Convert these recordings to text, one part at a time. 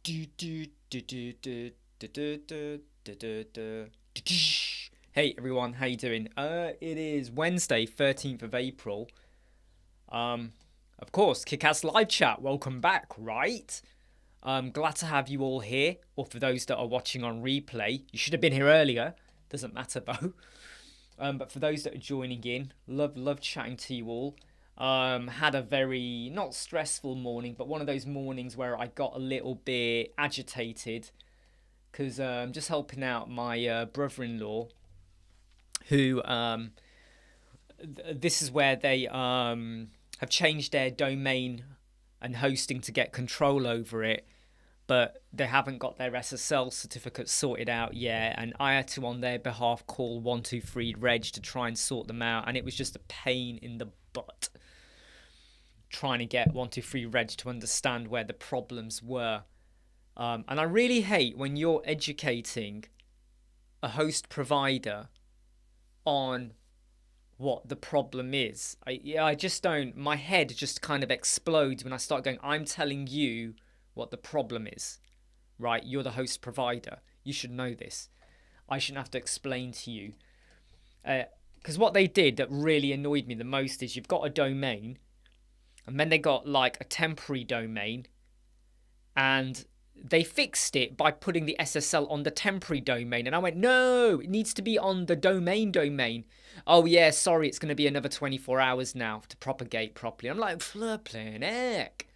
Do, do, do, do, do, do, do, do, do, do, do, do. Hey everyone, how you doing? It is Wednesday, 13th of April. Um, of course, Kickass Live Chat. Welcome back, right? Glad to have you all here. Or for those that are watching on replay, you should have been here earlier. Doesn't matter though. But for those that are joining in, love chatting to you all. Had a very not stressful morning, but one of those mornings where I got a little bit agitated because I'm just helping out my brother-in-law, who this is where they have changed their domain and hosting to get control over it, but they haven't got their SSL certificate sorted out yet, and I had to on their behalf call 123 Reg to try and sort them out, and it was just a pain in the butt trying to get 123 Reg to understand where the problems were. And I really hate when you're educating a host provider on what the problem is. I just don't, my head just kind of explodes when I start going, I'm telling you what the problem is, right? You're the host provider. You should know this. I shouldn't have to explain to you. Because what they did that really annoyed me the most is you've got a domain, and then they got like a temporary domain, and they fixed it by putting the SSL on the temporary domain. And I went, no, it needs to be on the domain. Oh yeah, sorry, it's going to be another 24 hours now to propagate properly. I'm like, flippin' heck.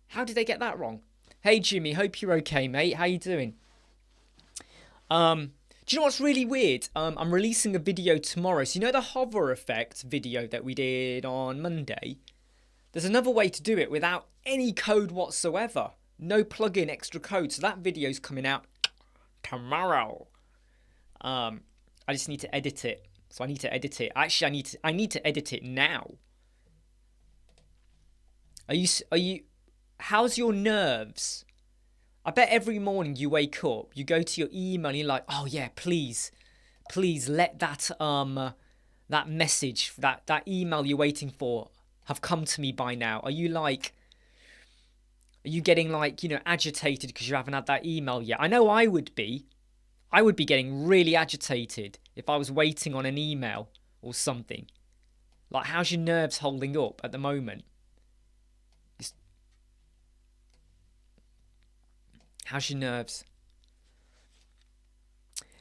How did they get that wrong? Hey Jimmy, hope you're okay, mate. How you doing? Do you know what's really weird? I'm releasing a video tomorrow. So you know the hover effect video that we did on Monday? There's another way to do it without any code whatsoever. No plug-in extra code. So that video's coming out tomorrow. I just need to edit it. So I need to edit it. Actually, I need to edit it now. Are you how's your nerves? I bet every morning you wake up, you go to your email and you're like, "Oh yeah, please let that that message, that email you're waiting for have come to me by now." Are you getting like, agitated because you haven't had that email yet? I know I would be. I would be getting really agitated if I was waiting on an email or something. Like, how's your nerves holding up at the moment? How's your nerves?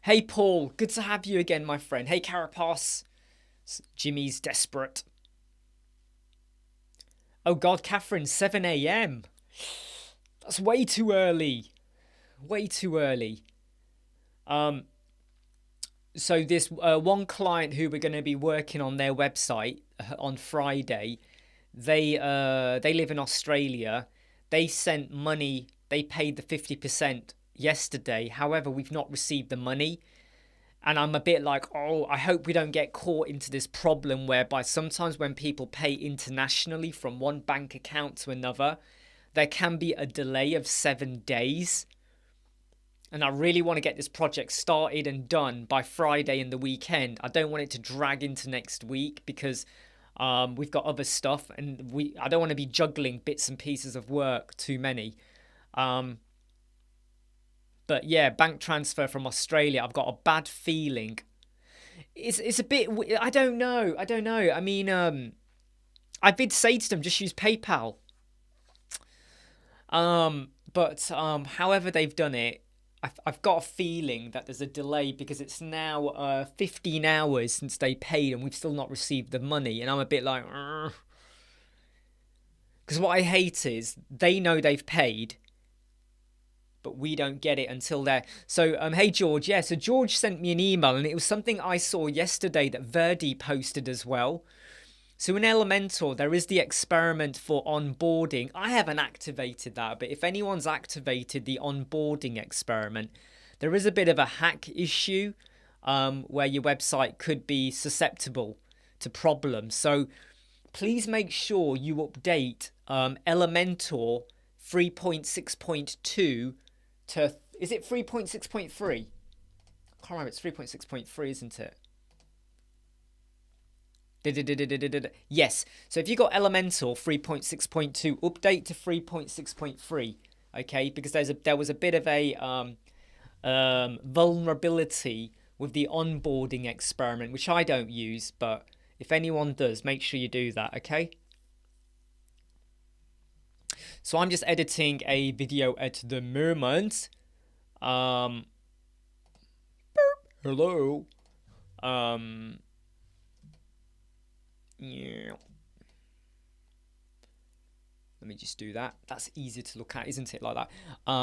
Hey, Paul. Good to have you again, my friend. Hey, Carapace. Jimmy's desperate. Oh, God, Catherine, 7 a.m. That's way too early. Way too early. So this one client who we're going to be working on their website on Friday, they live in Australia. They sent money. They paid the 50% yesterday. However, we've not received the money. And I'm a bit like, oh, I hope we don't get caught into this problem whereby sometimes when people pay internationally from one bank account to another, there can be a delay of 7 days. And I really want to get this project started and done by Friday and the weekend. I don't want it to drag into next week because we've got other stuff and I don't want to be juggling bits and pieces of work too many. But yeah, bank transfer from Australia. I've got a bad feeling. It's a bit. I don't know. I mean, I did say to them just use PayPal. But however they've done it, I've got a feeling that there's a delay because it's now 15 hours since they paid and we've still not received the money. And I'm a bit like, because what I hate is they know they've paid, but we don't get it until they're... So, hey, George. Yeah, so George sent me an email, and it was something I saw yesterday that Verdi posted as well. So in Elementor, there is the experiment for onboarding. I haven't activated that, but if anyone's activated the onboarding experiment, there is a bit of a hack issue where your website could be susceptible to problems. So please make sure you update Elementor 3.6.2 to, is it 3.6.3? I can't remember, it's 3.6.3, isn't it? Yes, so if you got Elementor 3.6.2, update to 3.6.3. okay? Because there was a bit of a vulnerability with the onboarding experiment, which I don't use, but if anyone does, make sure you do that, okay? So I'm just editing a video at the moment. Hello. Yeah. Let me just do that. That's easier to look at, isn't it? Like that.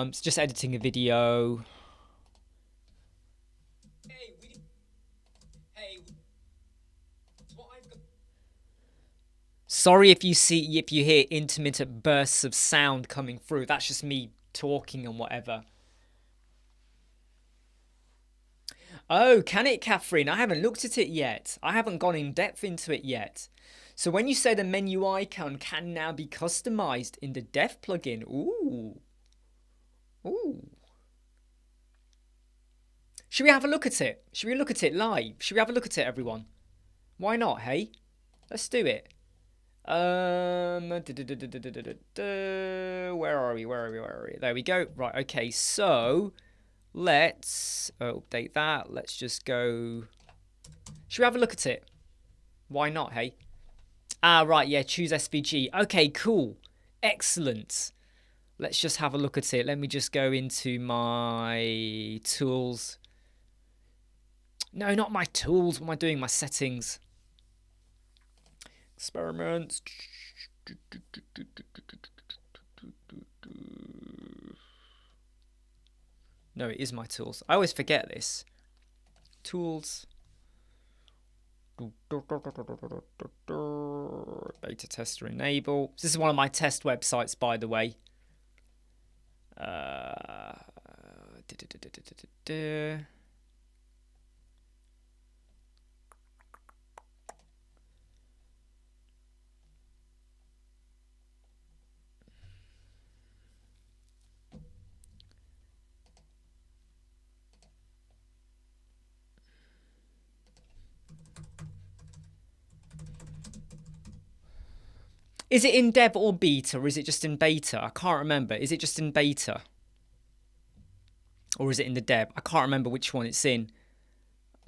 It's just editing a video. Sorry if you hear intermittent bursts of sound coming through. That's just me talking and whatever. Oh, can it, Catherine? I haven't looked at it yet. I haven't gone in depth into it yet. So when you say the menu icon can now be customized in the Dev plugin, ooh. Should we have a look at it? Should we look at it live? Should we have a look at it, everyone? Why not, hey? Let's do it. Where are we? There we go. Right, okay, so let's update that. Let's just go. Should we have a look at it? Why not, hey? Ah, right, yeah, choose SVG. Okay, cool. Excellent. Let's just have a look at it. Let me just go into my tools. No, not my tools. What am I doing? My settings. Experiments. No, it is my tools. I always forget this. Tools. Beta tester enable. This is one of my test websites, by the way. Is it in dev or beta, or is it just in beta? I can't remember. Is it just in beta? Or is it in the dev? I can't remember which one it's in.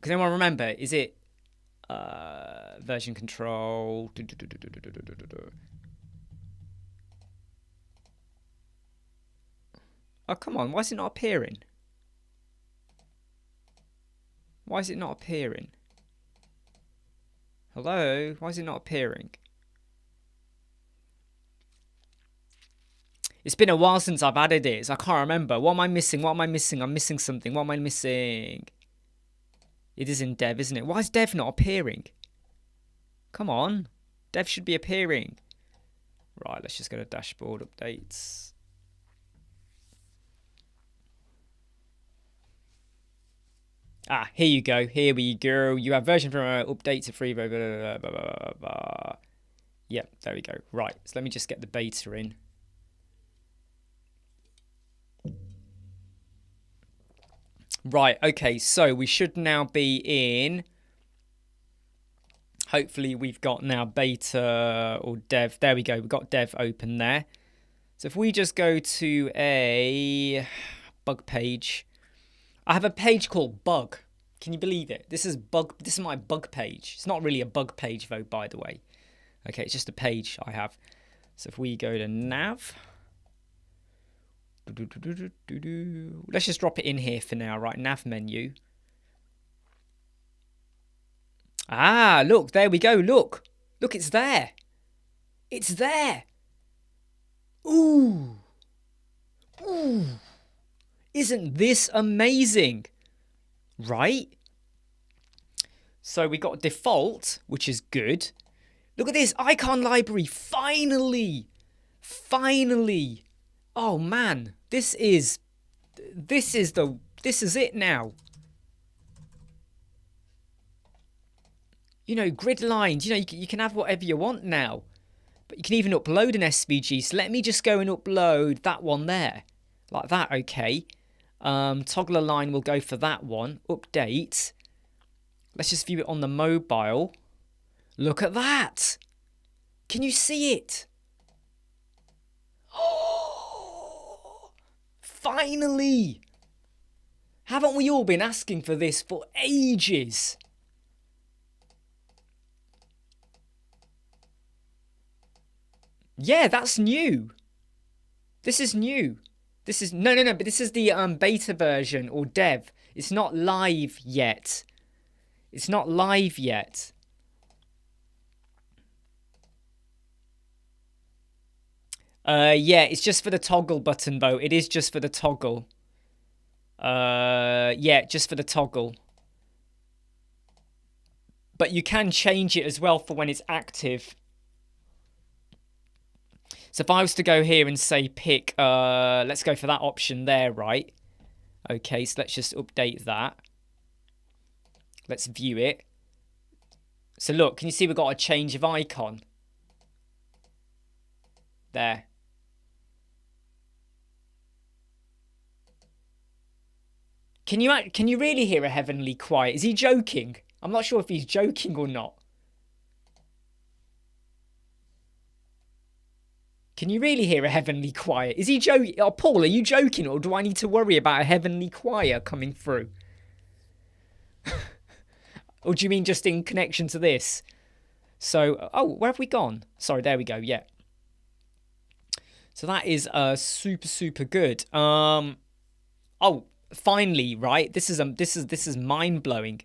Can anyone remember? Is it version control? Oh, come on. Why is it not appearing? Why is it not appearing? Hello? Why is it not appearing? It's been a while since I've added it, so I can't remember. What am I missing? What am I missing? I'm missing something. What am I missing? It is in dev, isn't it? Why is dev not appearing? Come on. Dev should be appearing. Right, let's just go to dashboard updates. Ah, here you go. Here we go. You have version from update to free. Blah, blah, blah, blah, blah. Yep, there we go. Right, so let me just get the beta in. Right, okay, so we should now be in. Hopefully we've got now beta or dev. There we go, we've got dev open there. So if we just go to a bug page. I have a page called bug. Can you believe it? This is my bug page. It's not really a bug page though, by the way. Okay, it's just a page I have. So if we go to nav. Let's just drop it in here for now, right? Nav menu. Ah, look, there we go. Look, it's there. It's there. Ooh. Isn't this amazing? Right? So we got default, which is good. Look at this icon library. Finally. Oh man, this is it now. You know, grid lines, you know, you can have whatever you want now. But you can even upload an SVG. So let me just go and upload that one there. Like that, okay. Toggle align will go for that one. Update. Let's just view it on the mobile. Look at that. Can you see it? Finally! Haven't we all been asking for this for ages? Yeah, that's new. This is new. This is no, but this is the beta version or dev. It's not live yet. It's not live yet. Yeah, it's just for the toggle button though. It is just for the toggle. Yeah, just for the toggle. But you can change it as well for when it's active. So if I was to go here and say pick, let's go for that option there, right? Okay, so let's just update that. Let's view it. So look, can you see we've got a change of icon? There. Can you really hear a heavenly choir? Is he joking? I'm not sure if he's joking or not. Can you really hear a heavenly choir? Is he joking? Oh, Paul, are you joking, or do I need to worry about a heavenly choir coming through? Or do you mean just in connection to this? So, oh, where have we gone? Sorry, there we go. Yeah. So that is super good. Oh, finally, right? This is mind blowing.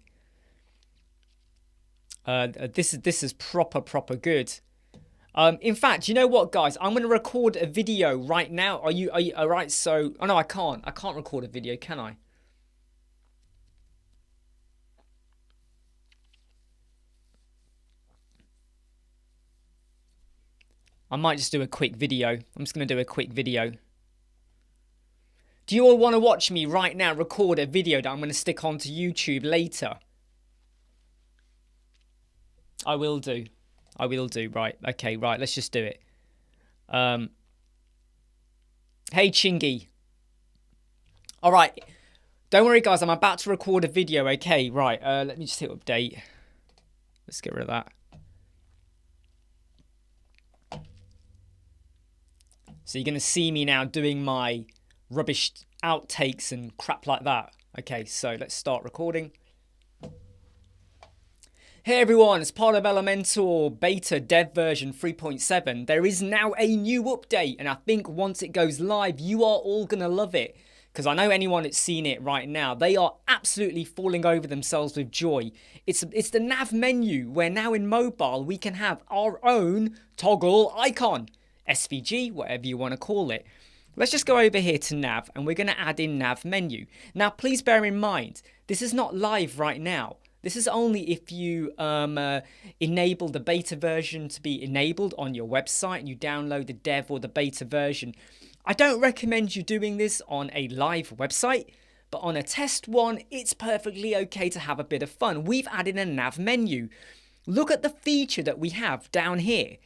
This is proper good. In fact, you know what, guys? I'm going to record a video right now. Are you all right? So, oh no, I can't record a video, can I? I might just do a quick video. I'm just going to do a quick video. Do you all want to watch me right now record a video that I'm going to stick onto YouTube later? I will do. Right. Okay, right. Let's just do it. Hey, Chingy. All right. Don't worry, guys. I'm about to record a video. Okay, right. Let me just hit update. Let's get rid of that. So you're going to see me now doing my rubbish outtakes and crap like that. Okay, so let's start recording. Hey everyone, as part of Elementor Beta Dev version 3.7, there is now a new update, and I think once it goes live, you are all going to love it. Because I know anyone that's seen it right now, they are absolutely falling over themselves with joy. It's the nav menu, where now in mobile, we can have our own toggle icon. SVG, whatever you want to call it. Let's just go over here to nav, and we're going to add in nav menu. Now, please bear in mind, this is not live right now. This is only if you enable the beta version to be enabled on your website and you download the dev or the beta version. I don't recommend you doing this on a live website, but on a test one, it's perfectly okay to have a bit of fun. We've added a nav menu. Look at the feature that we have down here.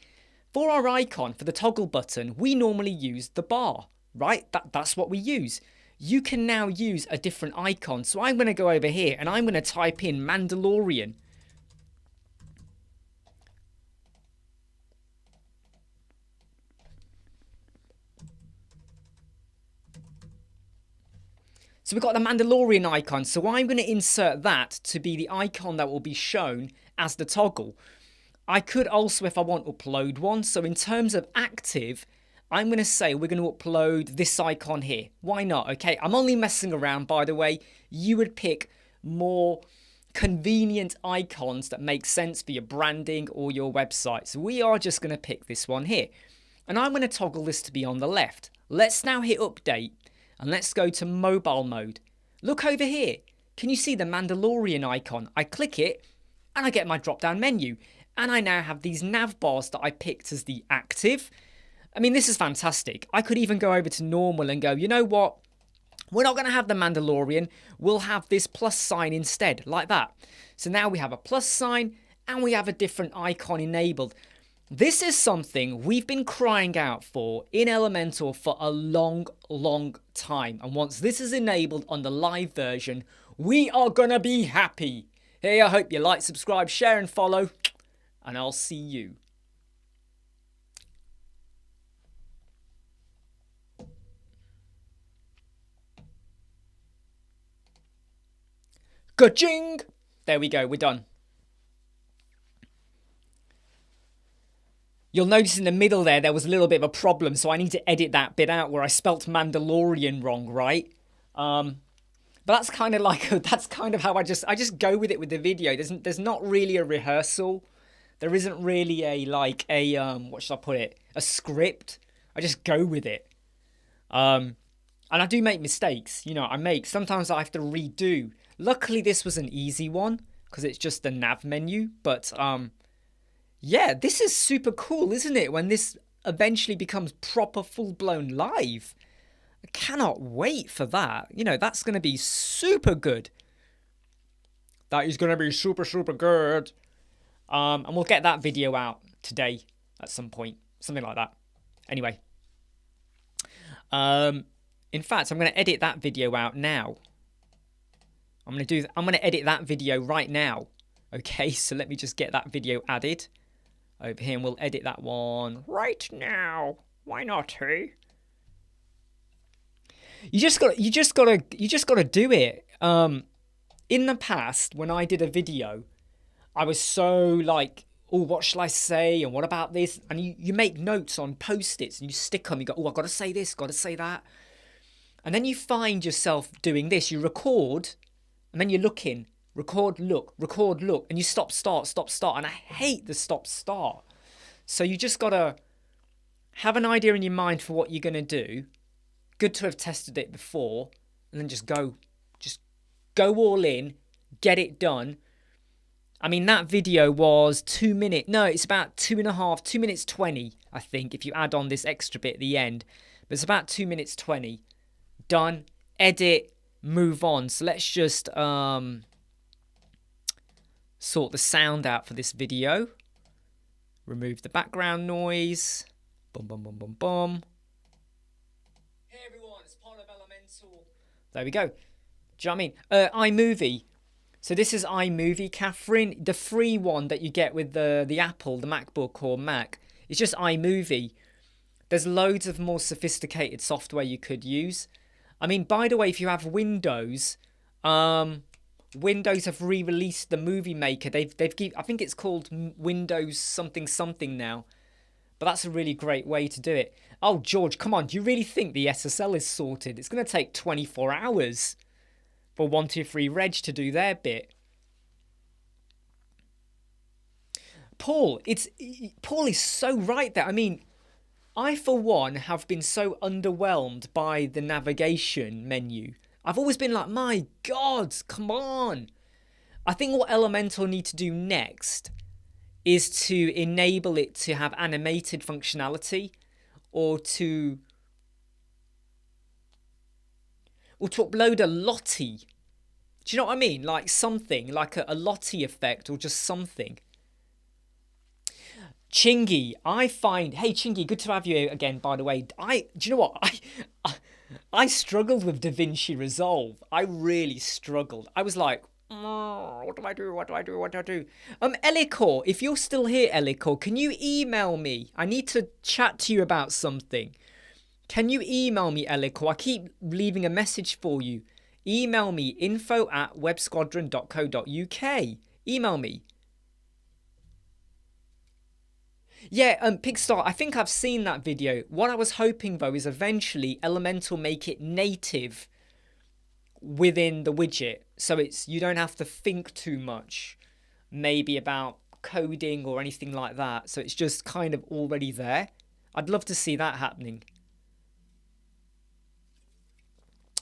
For our icon, for the toggle button, we normally use the bar, right? That's what we use. You can now use a different icon. So I'm going to go over here and I'm going to type in Mandalorian. So we've got the Mandalorian icon. So I'm going to insert that to be the icon that will be shown as the toggle. I could also, if I want, upload one. So in terms of active, I'm going to say we're going to upload this icon here. Why not? Okay, I'm only messing around, by the way. You would pick more convenient icons that make sense for your branding or your website. So we are just going to pick this one here. And I'm going to toggle this to be on the left. Let's now hit update and let's go to mobile mode. Look over here. Can you see the Mandalorian icon? I click it and I get my drop down menu. And I now have these nav bars that I picked as the active. I mean, this is fantastic. I could even go over to normal and go, you know what? We're not going to have the Mandalorian. We'll have this plus sign instead, like that. So now we have a plus sign and we have a different icon enabled. This is something we've been crying out for in Elementor for a long time. And once this is enabled on the live version, we are going to be happy. Hey, I hope you like, subscribe, share and follow. And I'll see you. Ka-ching! There we go, we're done. You'll notice in the middle there was a little bit of a problem, so I need to edit that bit out where I spelt Mandalorian wrong, right? But that's kind of like, that's kind of how I just go with it with the video. There's not really a rehearsal. There isn't really what should I put it? A script. I just go with it. And I do make mistakes. You know, sometimes I have to redo. Luckily, this was an easy one because it's just the nav menu. But, yeah, this is super cool, isn't it? When this eventually becomes proper full-blown live. I cannot wait for that. You know, that's going to be super good. That is going to be super, super good. And we'll get that video out today at some point. Something like that. Anyway. In fact, I'm going to edit that video out now. I'm going to edit that video right now. Okay, so let me just get that video added over here, and we'll edit that one right now. Why not, hey? You just gotta do it. In the past, when I did a video, I was so like, oh, what shall I say? And what about this? And you make notes on Post-its and you stick them. You go, oh, I've got to say this, got to say that. And then you find yourself doing this. You record, and then you're looking. Record, look, and you stop, start. And I hate the stop, start. So you just got to have an idea in your mind for what you're going to do. Good to have tested it before, and then just go all in, get it done. I mean, that video was 2 minutes. No, it's about 2 minutes 20, I think, if you add on this extra bit at the end. But it's about 2 minutes 20. Done. Edit. Move on. So let's just sort the sound out for this video. Remove the background noise. Boom, boom, boom, boom, boom. Hey everyone, it's part of Elementor. There we go. Do you know what I mean? iMovie. So this is iMovie, Catherine. The free one that you get with the Apple, the MacBook or Mac. It's just iMovie. There's loads of more sophisticated software you could use. I mean, by the way, if you have Windows, Windows have re-released the Movie Maker. I think it's called Windows something something now. But that's a really great way to do it. Oh, George, come on. Do you really think the SSL is sorted? It's going to take 24 hours for 123reg to do their bit. Paul is so right there. I mean, I, for one, have been so underwhelmed by the navigation menu. I've always been like, my God, come on. I think what Elementor need to do next is to enable it to have animated functionality or to upload a Lottie. Do you know what I mean? Like something, like a Lottie effect or just something. Chingy, I find... Hey, Chingy, good to have you again, by the way. Do you know what? I struggled with DaVinci Resolve. I really struggled. I was like, what do I do? Elikor, if you're still here, Elikor, can you email me? I need to chat to you about something. Can you email me, Elikor? I keep leaving a message for you. Email me, info@websquadron.co.uk. Email me. Yeah, Pigstar, I think I've seen that video. What I was hoping, though, is eventually Elementor make it native within the widget. So you don't have to think too much, maybe about coding or anything like that. So it's just kind of already there. I'd love to see that happening.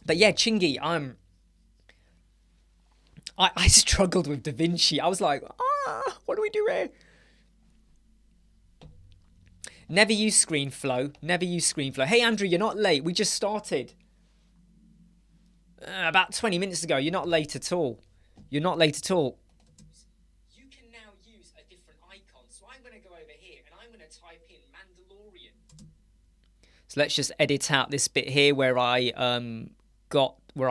But yeah, Chingy, I struggled with DaVinci. I was like, what do we do here? Never use ScreenFlow. Never use ScreenFlow. Hey, Andrew, you're not late. We just started. About 20 minutes ago. You're not late at all. You're not late at all. You can now use a different icon. So I'm going to go over here and I'm going to type in Mandalorian. So let's just edit out this bit here where I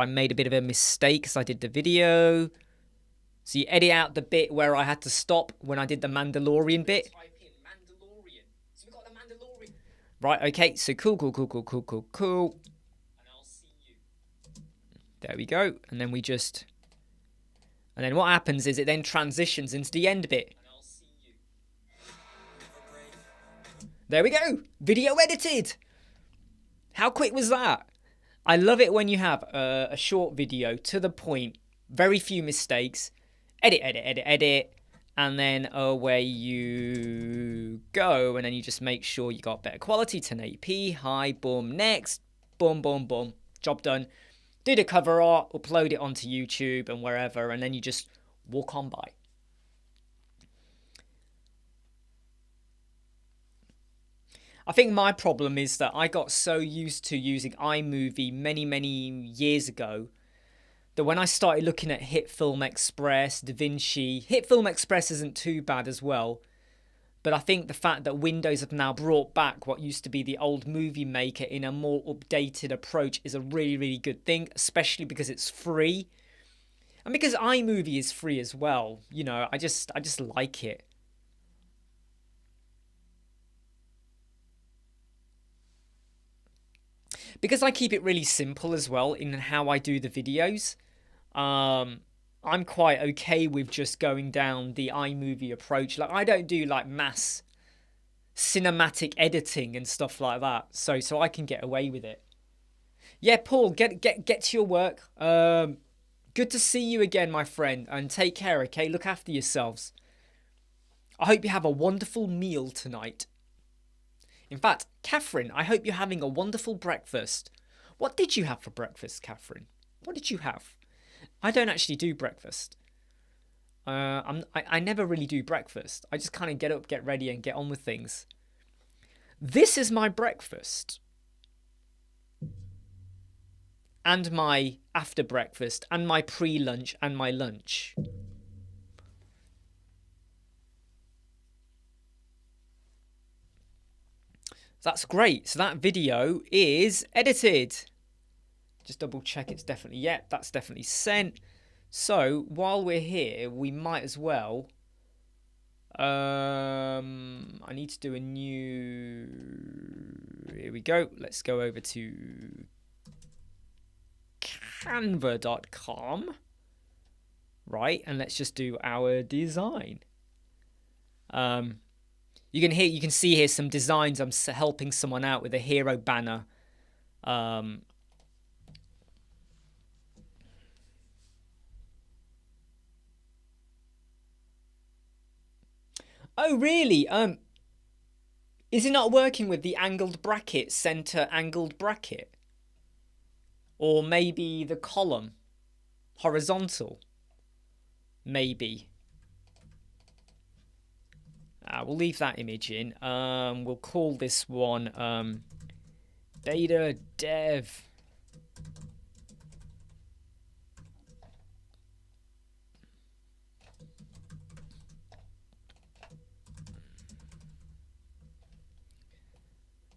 made a bit of a mistake because I did the video. So you edit out the bit where I had to stop when I did the Mandalorian bit. Right, okay, so cool. And I'll see you. There we go. And then we just And then what happens is it then transitions into the end bit. There we go. Video edited. How quick was that? I love it when you have a short video, to the point, very few mistakes. Edit, edit, edit, edit. And then away you go. And then you just make sure you got better quality, 1080p, high, boom, next, boom, boom, boom. Job done. Do the cover art, upload it onto YouTube and wherever, and then you just walk on by. I think my problem is that I got so used to using iMovie many, many years ago that when I started looking at Hit Film Express, DaVinci, Hit Film Express isn't too bad as well. But I think the fact that Windows have now brought back what used to be the old Movie Maker in a more updated approach is a really, really good thing, especially because it's free. And because iMovie is free as well, you know, I just like it. Because I keep it really simple as well in how I do the videos, I'm quite okay with just going down the iMovie approach. Like, I don't do like mass cinematic editing and stuff like that, so I can get away with it. Yeah, Paul, get to your work. Good to see you again, my friend, and take care, okay? Look after yourselves. I hope you have a wonderful meal tonight. In fact, Catherine, I hope you're having a wonderful breakfast. What did you have for breakfast, Catherine? What did you have? I don't actually do breakfast. I never really do breakfast. I just kind of get up, get ready, and get on with things. This is my breakfast. And my after breakfast, and my pre-lunch, and my lunch. That's great. So that video is edited. Just double check it's definitely, yeah, that's definitely sent. So while we're here, we might as well, I need to do a new, here we go. Let's go over to canva.com. Right, and let's just do our design. You can see here some designs. I'm helping someone out with a hero banner. Oh, really? Is it not working with the angled bracket, center angled bracket? Or maybe the column, horizontal? Maybe. We'll leave that image in. We'll call this one beta dev.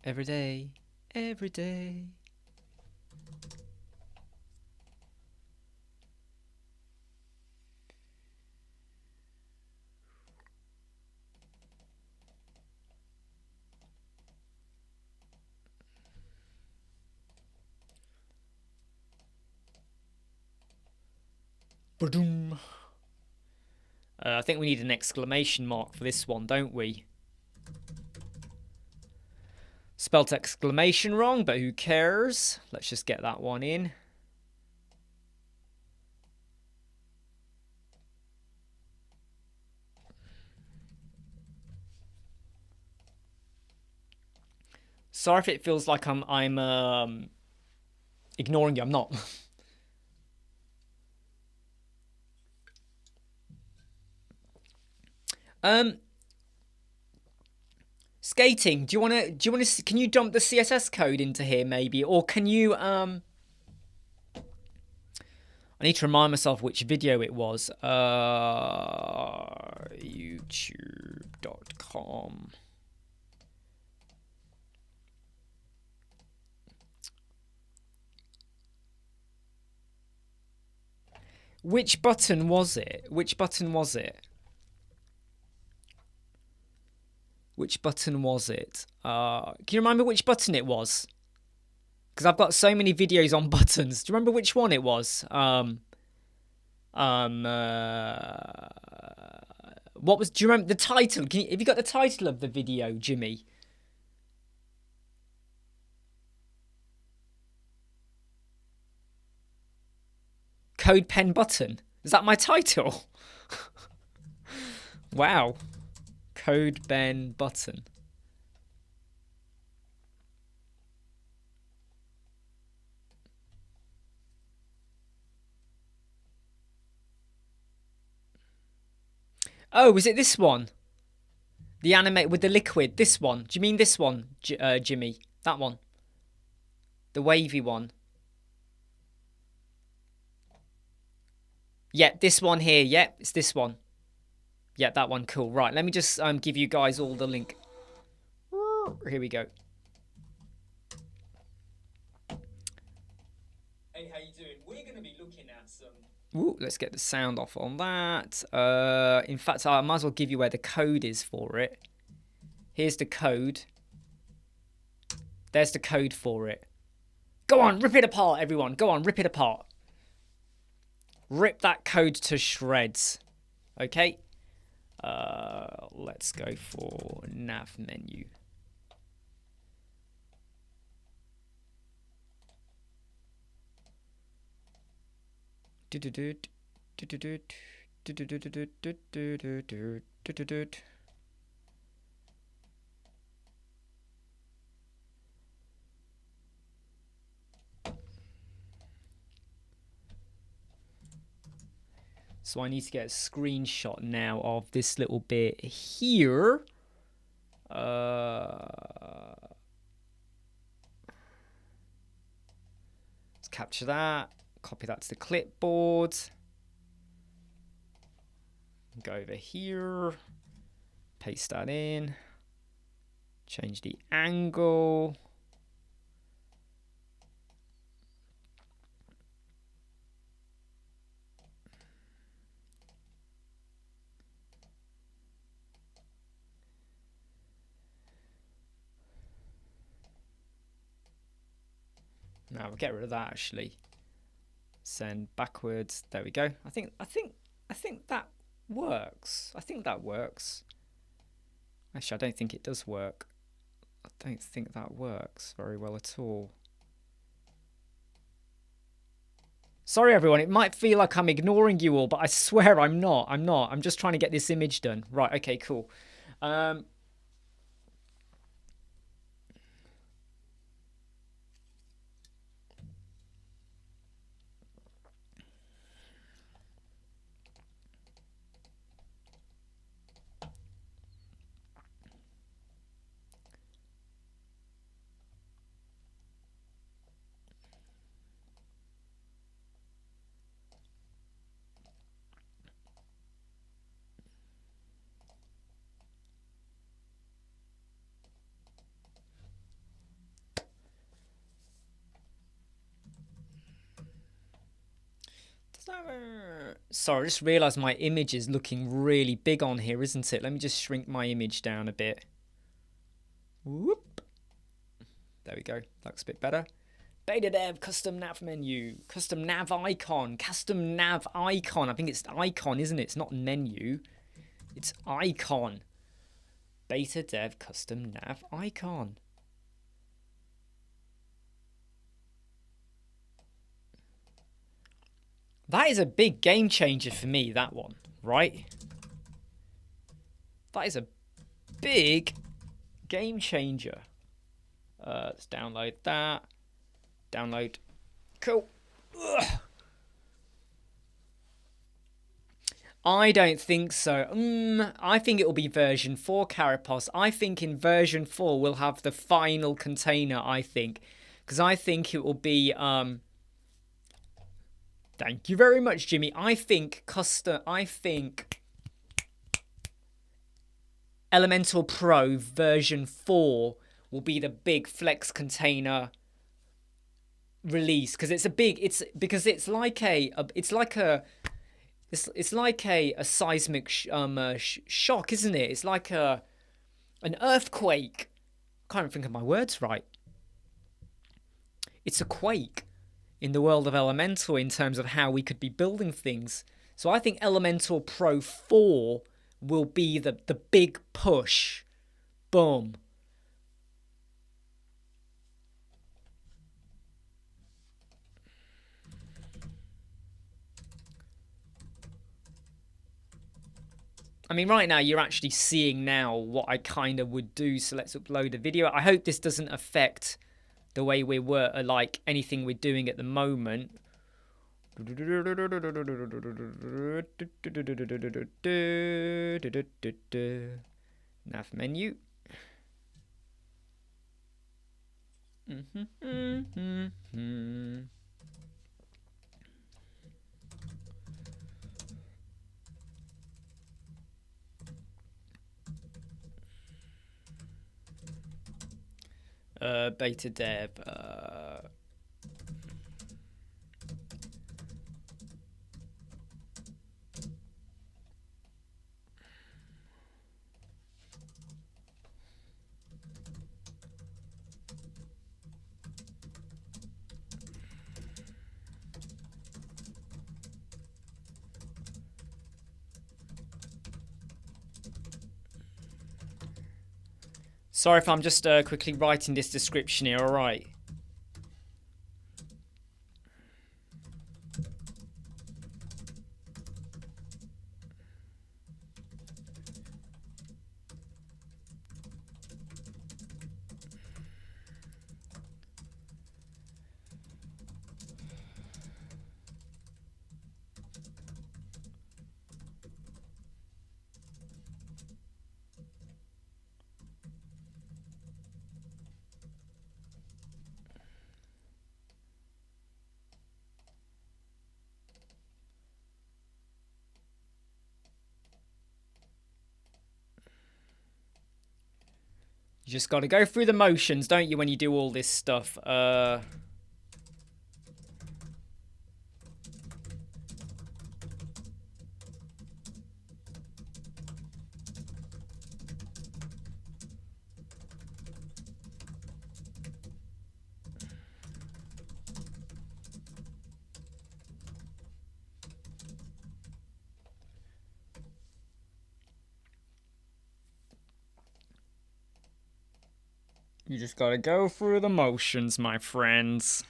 Every day, every day. I think we need an exclamation mark for this one, don't we? Spelt exclamation wrong, but who cares? Let's just get that one in. Sorry if it feels like I'm ignoring you. I'm not. Skating. Do you want to? Can you dump the CSS code into here maybe, or can you? I need to remind myself which video it was. YouTube.com. Which button was it? Which button was it? Which button was it? Can you remember which button it was? Because I've got so many videos on buttons. Do you remember which one it was? I Um, uh, what was? Do you remember the title? Have you got the title of the video, Jimmy? Code pen button. Is that my title? Wow. Code pen button. Oh, was it this one? The animate with the liquid. This one. Do you mean this one, Jimmy? That one. The wavy one. Yeah, this one here. Yeah, it's this one. Yeah, that one. Cool. Right, let me just give you guys all the link. Here we go. Hey, how you doing? We're going to be looking at some... Ooh, let's get the sound off on that. In fact, I might as well give you where the code is for it. Here's the code. There's the code for it. Go on, rip it apart, everyone. Go on, rip it apart. Rip that code to shreds. Okay? Let's go for nav menu. So I need to get a screenshot now of this little bit here. Let's capture that. Copy that to the clipboard. Go over here. Paste that in. Change the angle. Now we'll get rid of that actually. Send backwards. There we go. I think that works. I think that works. Actually, I don't think it does work. I don't think that works very well at all. Sorry everyone, it might feel like I'm ignoring you all, but I swear I'm not. I'm just trying to get this image done. Right, okay, cool. Sorry, I just realised my image is looking really big on here, isn't it? Let me just shrink my image down a bit. Whoop. There we go. Looks a bit better. Beta dev, custom nav menu, custom nav icon, custom nav icon. I think it's icon, isn't it? It's not menu. It's icon. Beta dev, custom nav icon. That is a big game changer for me, that one, right? That is a big game changer. Let's download that. Download. Cool. Ugh. I don't think so. I think it will be version 4, Carapos. I think in version 4 we'll have the final container, I think. Because I think it will be... Thank you very much, Jimmy. I think Elementor Pro version 4 will be the big flex container release because it's like a seismic shock, isn't it? It's like an earthquake. Can't even think of my words right. It's a quake in the world of Elemental in terms of how we could be building things. So I think Elementor Pro 4 will be the big push. Boom. I mean, right now you're actually seeing now what I kind of would do. So let's upload a video. I hope this doesn't affect the way we were, like anything we're doing at the moment. Nav menu. Beta dev. Sorry if I'm just quickly writing this description here, alright? You just got to go through the motions, don't you, when you do all this stuff? You just gotta go through the motions, my friends.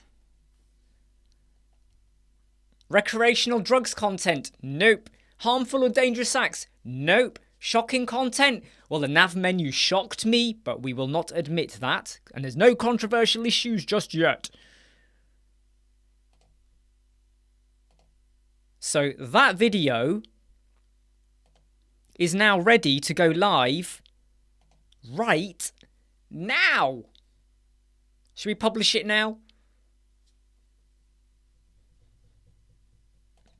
Recreational drugs content? Nope. Harmful or dangerous acts? Nope. Shocking content? Well, the nav menu shocked me, but we will not admit that. And there's no controversial issues just yet. So that video is now ready to go live right now. Should we publish it now?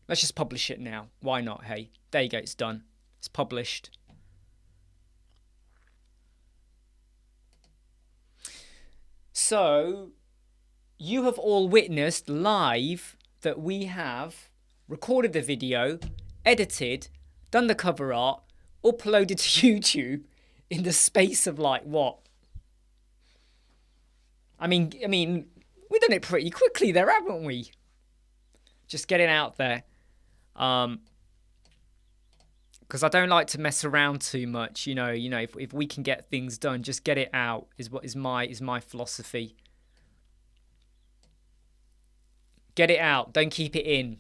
Let's just publish it now. Why not? Hey, there you go. It's done. It's published. So you have all witnessed live that we have recorded the video, edited, done the cover art, uploaded to YouTube in the space of like what? I mean, we've done it pretty quickly there, haven't we? Just getting out there. Because I don't like to mess around too much, you know. If we can get things done, just get it out is what is my philosophy. Get it out, don't keep it in.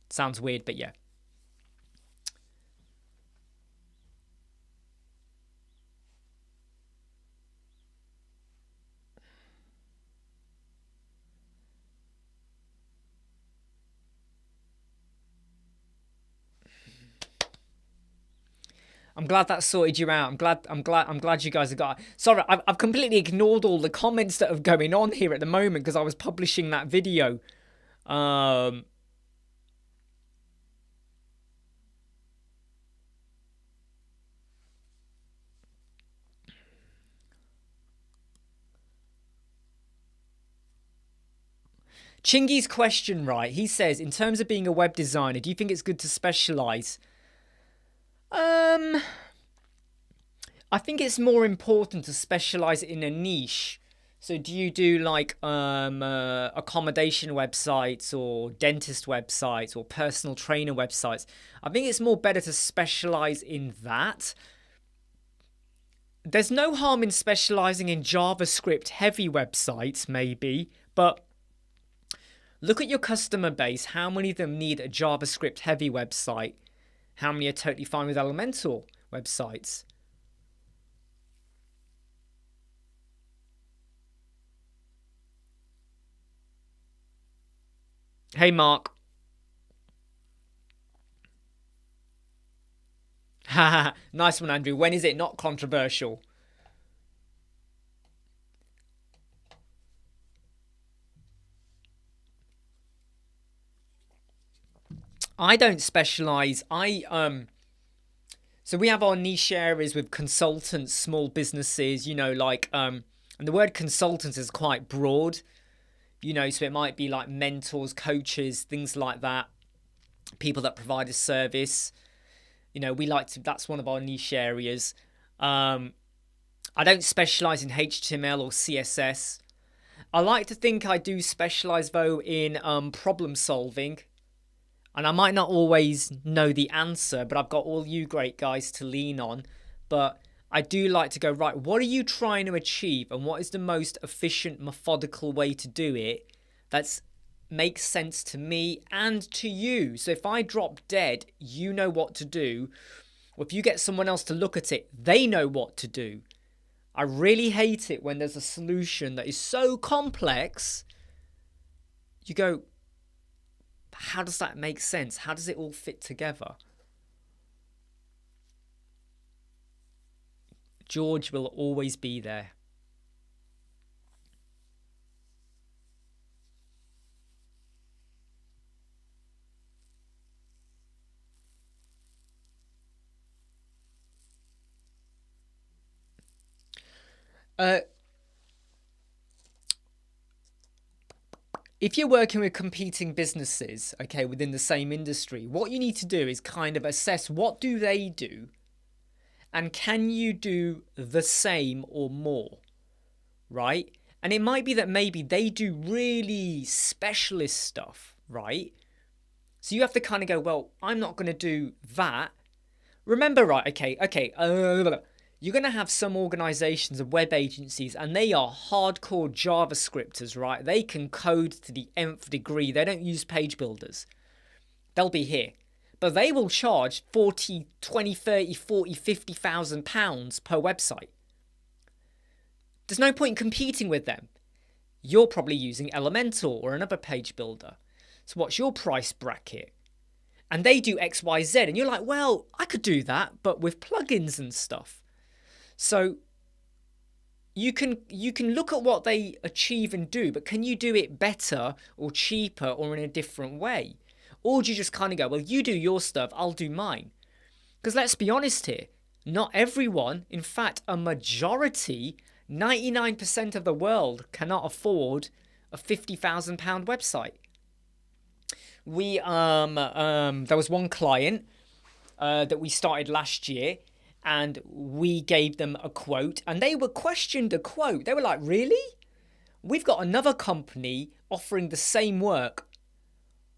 Sounds weird, but yeah. I'm glad that sorted you out. I'm glad you guys have got. Sorry, I've completely ignored all the comments that are going on here at the moment because I was publishing that video. Chingy's question, right? He says, in terms of being a web designer, do you think it's good to specialize? I think it's more important to specialize in a niche So do you do like accommodation websites or dentist websites or personal trainer websites? I think it's more better to specialize in that. There's no harm in specializing in JavaScript heavy websites, maybe, but look at your customer base. How many of them need a JavaScript heavy website? How many are totally fine with Elementor websites? Hey, Mark. Nice one, Andrew. When is it not controversial? I don't specialize. So we have our niche areas with consultants, small businesses, and the word consultants is quite broad, so it might be like mentors, coaches, things like that, people that provide a service. We like to, that's one of our niche areas. I don't specialize in HTML or CSS. I like to think I do specialize though in problem solving. And I might not always know the answer, but I've got all you great guys to lean on. But I do like to go, right, what are you trying to achieve? And what is the most efficient, methodical way to do it that makes sense to me and to you? So if I drop dead, you know what to do. Or if you get someone else to look at it, they know what to do. I really hate it when there's a solution that is so complex. You go, how does that make sense? How does it all fit together? George will always be there. If you're working with competing businesses, okay, within the same industry, what you need to do is kind of assess what do they do and can you do the same or more, right? And it might be that maybe they do really specialist stuff, right? So you have to kind of go, well, I'm not going to do that. Remember, right, okay, you're going to have some organizations and web agencies, and they are hardcore JavaScripters, right? They can code to the nth degree. They don't use page builders. They'll be here. But they will charge 40, 20, 30, 40, 50,000 pounds per website. There's no point in competing with them. You're probably using Elementor or another page builder. So what's your price bracket? And they do X, Y, Z. And you're like, well, I could do that, but with plugins and stuff. So you can look at what they achieve and do, but can you do it better or cheaper or in a different way? Or do you just kind of go, well, you do your stuff, I'll do mine? Because let's be honest here, not everyone, in fact, a majority, 99% of the world cannot afford a £50,000 website. There was one client that we started last year, and we gave them a quote, and they were questioned a quote. They were like, really? We've got another company offering the same work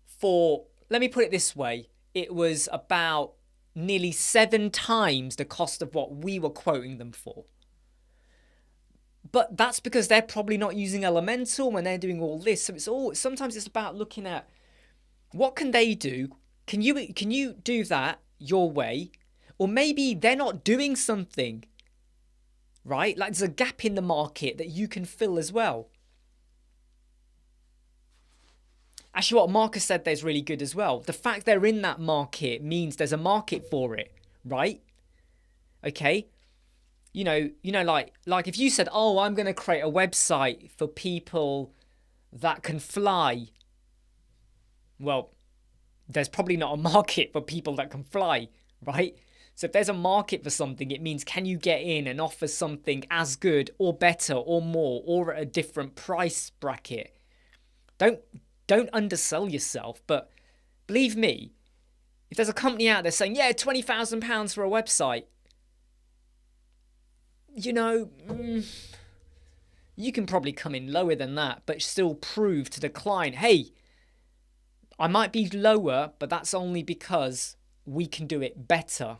for, let me put it this way, it was about nearly 7 times the cost of what we were quoting them for. But that's because they're probably not using Elementor when they're doing all this. So sometimes it's about looking at what can they do? Can you do that your way? Or maybe they're not doing something, right? Like there's a gap in the market that you can fill as well. Actually, what Marcus said there is really good as well. The fact they're in that market means there's a market for it, right? Okay. Like if you said, oh, I'm going to create a website for people that can fly. Well, there's probably not a market for people that can fly, right? So if there's a market for something, it means can you get in and offer something as good or better or more or at a different price bracket? Don't undersell yourself, but believe me, if there's a company out there saying, yeah, £20,000 for a website, you You can probably come in lower than that, but still prove to the client, hey, I might be lower, but that's only because we can do it better.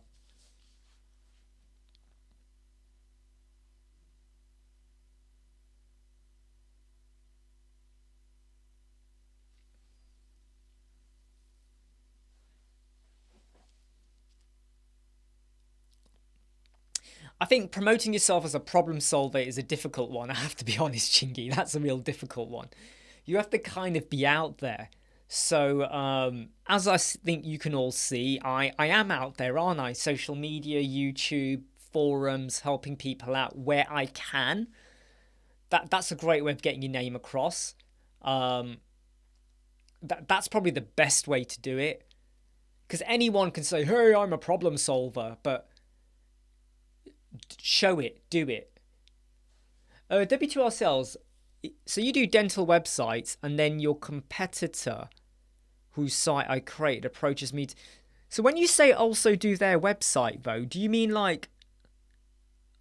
I think promoting yourself as a problem solver is a difficult one. I have to be honest, Chingy. That's a real difficult one. You have to kind of be out there. So, as I think you can all see, I am out there, aren't I? Social media, YouTube, forums, helping people out where I can. That's a great way of getting your name across. That's probably the best way to do it. Because anyone can say, hey, I'm a problem solver, but show it, do it. W2R Sales, so you do dental websites, and then your competitor, whose site I created, approaches me. So when you say also do their website, though, do you mean like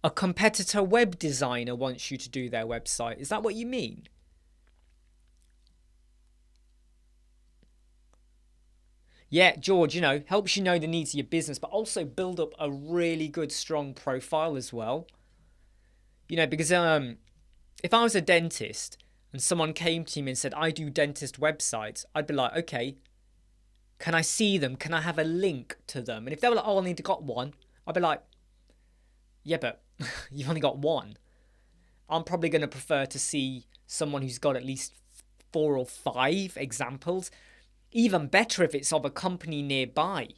a competitor web designer wants you to do their website? Is that what you mean? Yeah, George, helps you know the needs of your business, but also build up a really good, strong profile as well. Because if I was a dentist and someone came to me and said, I do dentist websites, I'd be like, okay, can I see them? Can I have a link to them? And if they were like, oh, I only got one, I'd be like, yeah, but you've only got one. I'm probably going to prefer to see someone who's got at least 4 or 5 examples. Even better if it's of a company nearby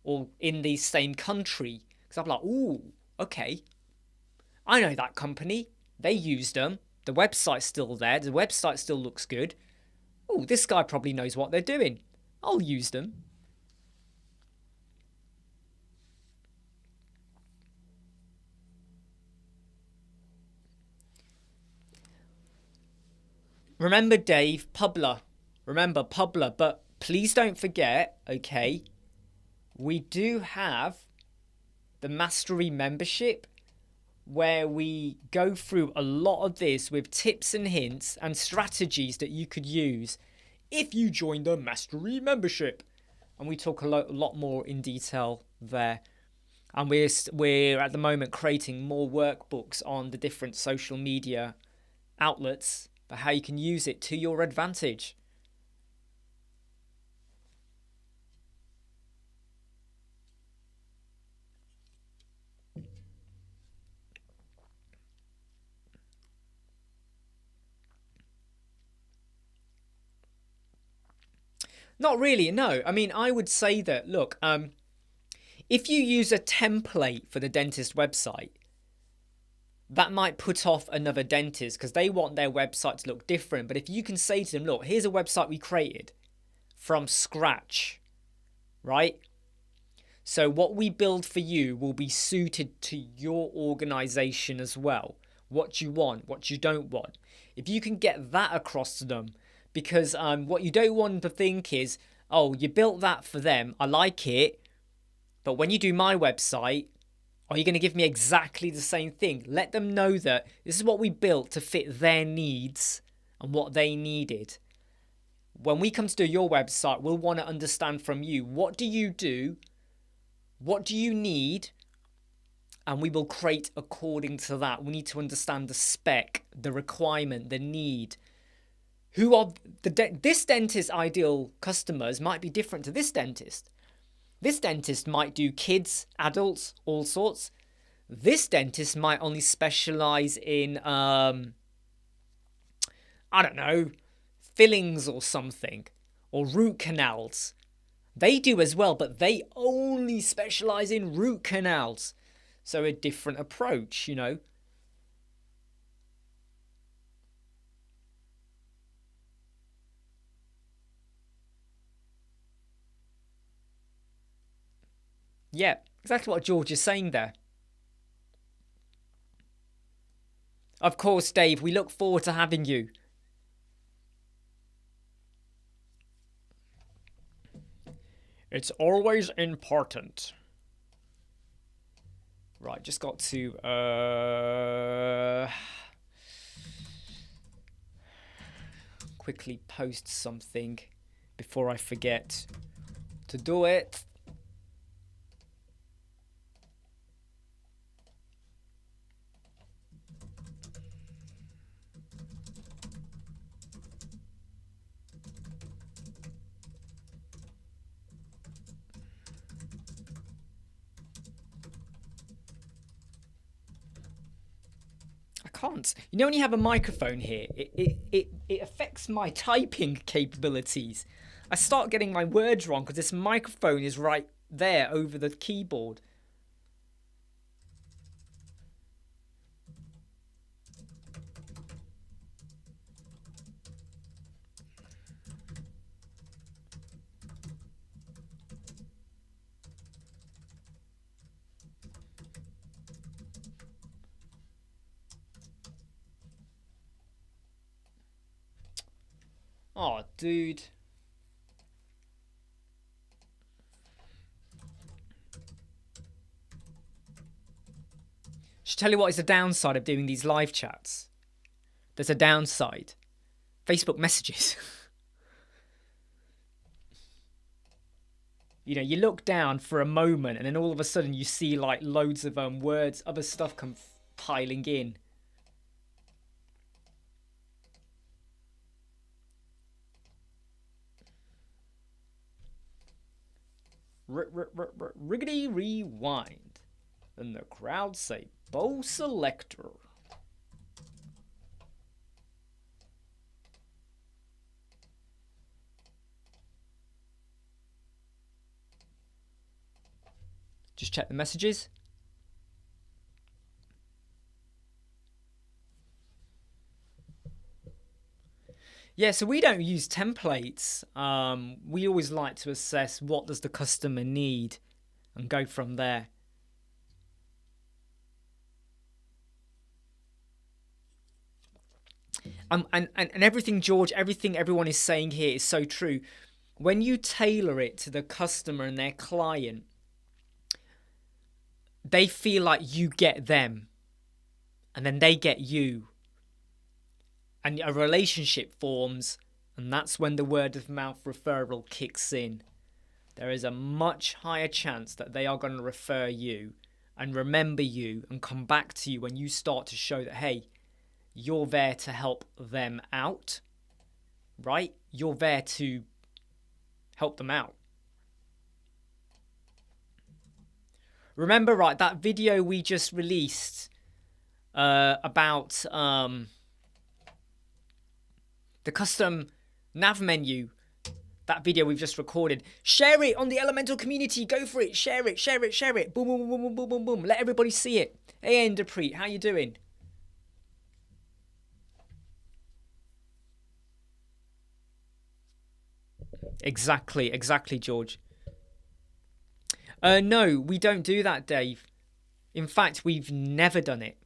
or in the same country. Because I'm like, ooh, okay. I know that company. They used them. The website's still there. The website still looks good. Oh, this guy probably knows what they're doing. I'll use them. Remember, Dave, Publer. Remember, Publer. But please don't forget, okay, we do have the Mastery membership where we go through a lot of this with tips and hints and strategies that you could use if you join the Mastery membership. And we talk a lot more in detail there. And we're at the moment creating more workbooks on the different social media outlets for how you can use it to your advantage. Not really, no. I mean, I would say that, look, if you use a template for the dentist website, that might put off another dentist because they want their website to look different. But if you can say to them, look, here's a website we created from scratch, right? So what we build for you will be suited to your organization as well. What you want, what you don't want. If you can get that across to them, because what you don't want to think is, oh, you built that for them, I like it, but when you do my website, are you going to give me exactly the same thing? Let them know that this is what we built to fit their needs and what they needed. When we come to do your website, we'll want to understand from you, what do you do? What do you need? And we will create according to that. We need to understand the spec, the requirement, the need. Who are this dentist's ideal customers might be different to this dentist. This dentist might do kids, adults, all sorts. This dentist might only specialize in, I don't know, fillings or something, or root canals. They do as well, but they only specialize in root canals. So a different approach, Yeah, exactly what George is saying there. Of course, Dave, we look forward to having you. It's always important. Right, just got to quickly post something before I forget to do it. Can't. You know, when you have a microphone here, it affects my typing capabilities. I start getting my words wrong because this microphone is right there over the keyboard. Oh, dude. Should tell you what is the downside of doing these live chats. There's a downside. Facebook messages. You know, you look down for a moment and then all of a sudden you see like loads of words, other stuff come piling in. Riggedy rewind. And the crowd say, Bow Selector. Just check the messages. Yeah, so we don't use templates. We always like to assess what does the customer need and go from there. And everything, George, everything everyone is saying here is so true. When you tailor it to the customer and their client, they feel like you get them and then they get you. And a relationship forms, and that's when the word of mouth referral kicks in. There is a much higher chance that they are going to refer you and remember you and come back to you when you start to show that, hey, you're there to help them out, right? You're there to help them out. Remember, right, that video we just released about the custom nav menu, that video we've just recorded. Share it on the Elementor community. Go for it. Share it, share it, share it. Boom, boom, boom, boom, boom, boom, boom. Let everybody see it. Hey, Enderpreet, how you doing? Exactly, George. No, we don't do that, Dave. In fact, we've never done it.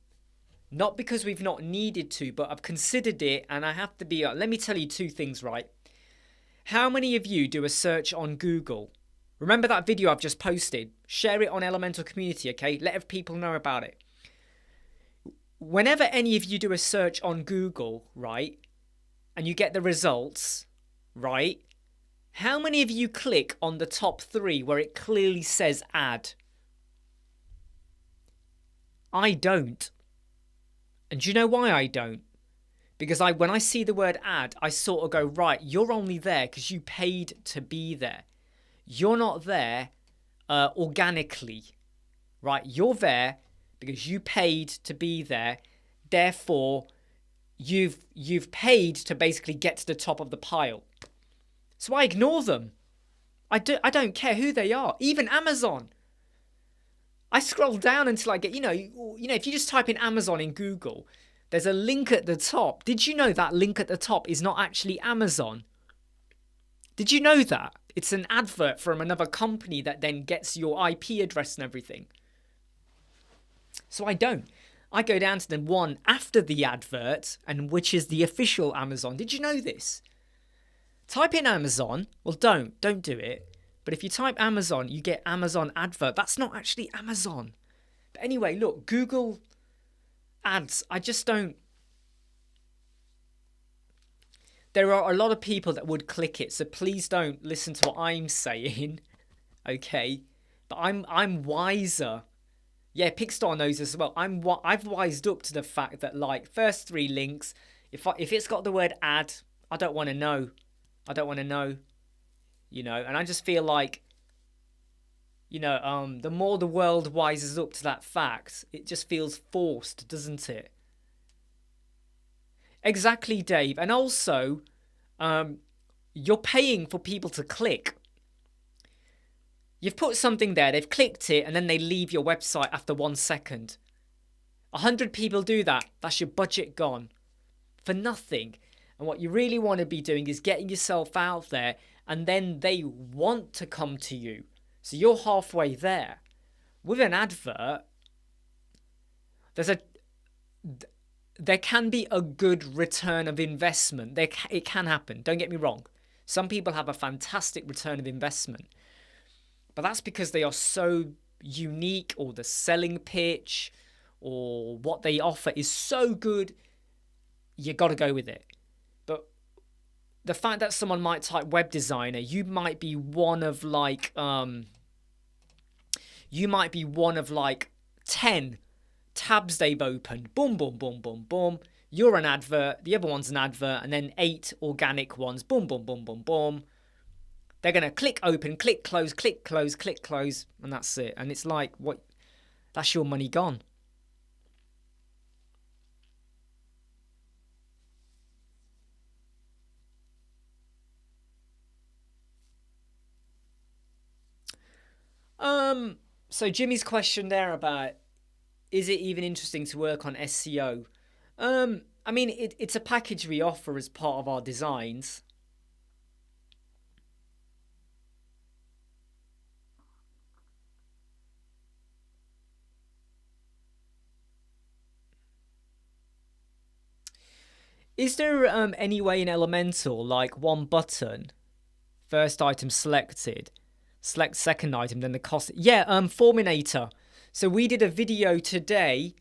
Not because we've not needed to, but I've considered it, and I have to be... let me tell you two things, right? How many of you do a search on Google? Remember that video I've just posted? Share it on Elementor community, okay? Let people know about it. Whenever any of you do a search on Google, right, and you get the results, right, how many of you click on the top 3 where it clearly says ad? I don't. And do you know why I don't? Because when I see the word ad, I sort of go, right, you're only there because you paid to be there. You're not there organically, right? You're there because you paid to be there. Therefore, you've paid to basically get to the top of the pile. So I ignore them. I don't care who they are. Even Amazon. I scroll down until I get, you know, if you just type in Amazon in Google, there's a link at the top. Did you know that link at the top is not actually Amazon? Did you know that? It's an advert from another company that then gets your IP address and everything. So I don't. I go down to the one after the advert, and which is the official Amazon. Did you know this? Type in Amazon. Well, don't do it. But if you type Amazon, you get Amazon advert. That's not actually Amazon. But anyway, look, Google ads. I just don't. there are a lot of people that would click it, so please don't listen to what I'm saying, okay? But I'm wiser. Yeah, Pickstar knows as well. I've wised up to the fact that, like, first 3 links, if it's got the word ad, I don't want to know. I don't want to know, you know. And I just feel like, you know, the more the world wises up to that fact, it just feels forced, doesn't it? Exactly, Dave. And also, you're paying for people to click. You've put something there, they've clicked it, and then they leave your website after 1 second. 100 people do that. That's your budget gone for nothing. And what you really want to be doing is getting yourself out there, and then they want to come to you. So you're halfway there. With an advert, there can be a good return of investment. It can happen. Don't get me wrong. Some people have a fantastic return of investment. But that's because they are so unique, or the selling pitch or what they offer is so good, you got to go with it. But the fact that someone might type web designer, you might be one of like 10 tabs they've opened. Boom, boom, boom, boom, boom. You're an advert, the other one's an advert, and then 8 organic ones. Boom, boom, boom, boom, boom. They're going to click open, click close, click close, click close, and that's it. And it's like, what? That's your money gone. So Jimmy's question there about, is it even interesting to work on SEO? I mean, it's a package we offer as part of our designs. Is there any way in Elementor, like one button, first item selected, select second item, then the cost? Yeah, Forminator. So we did a video today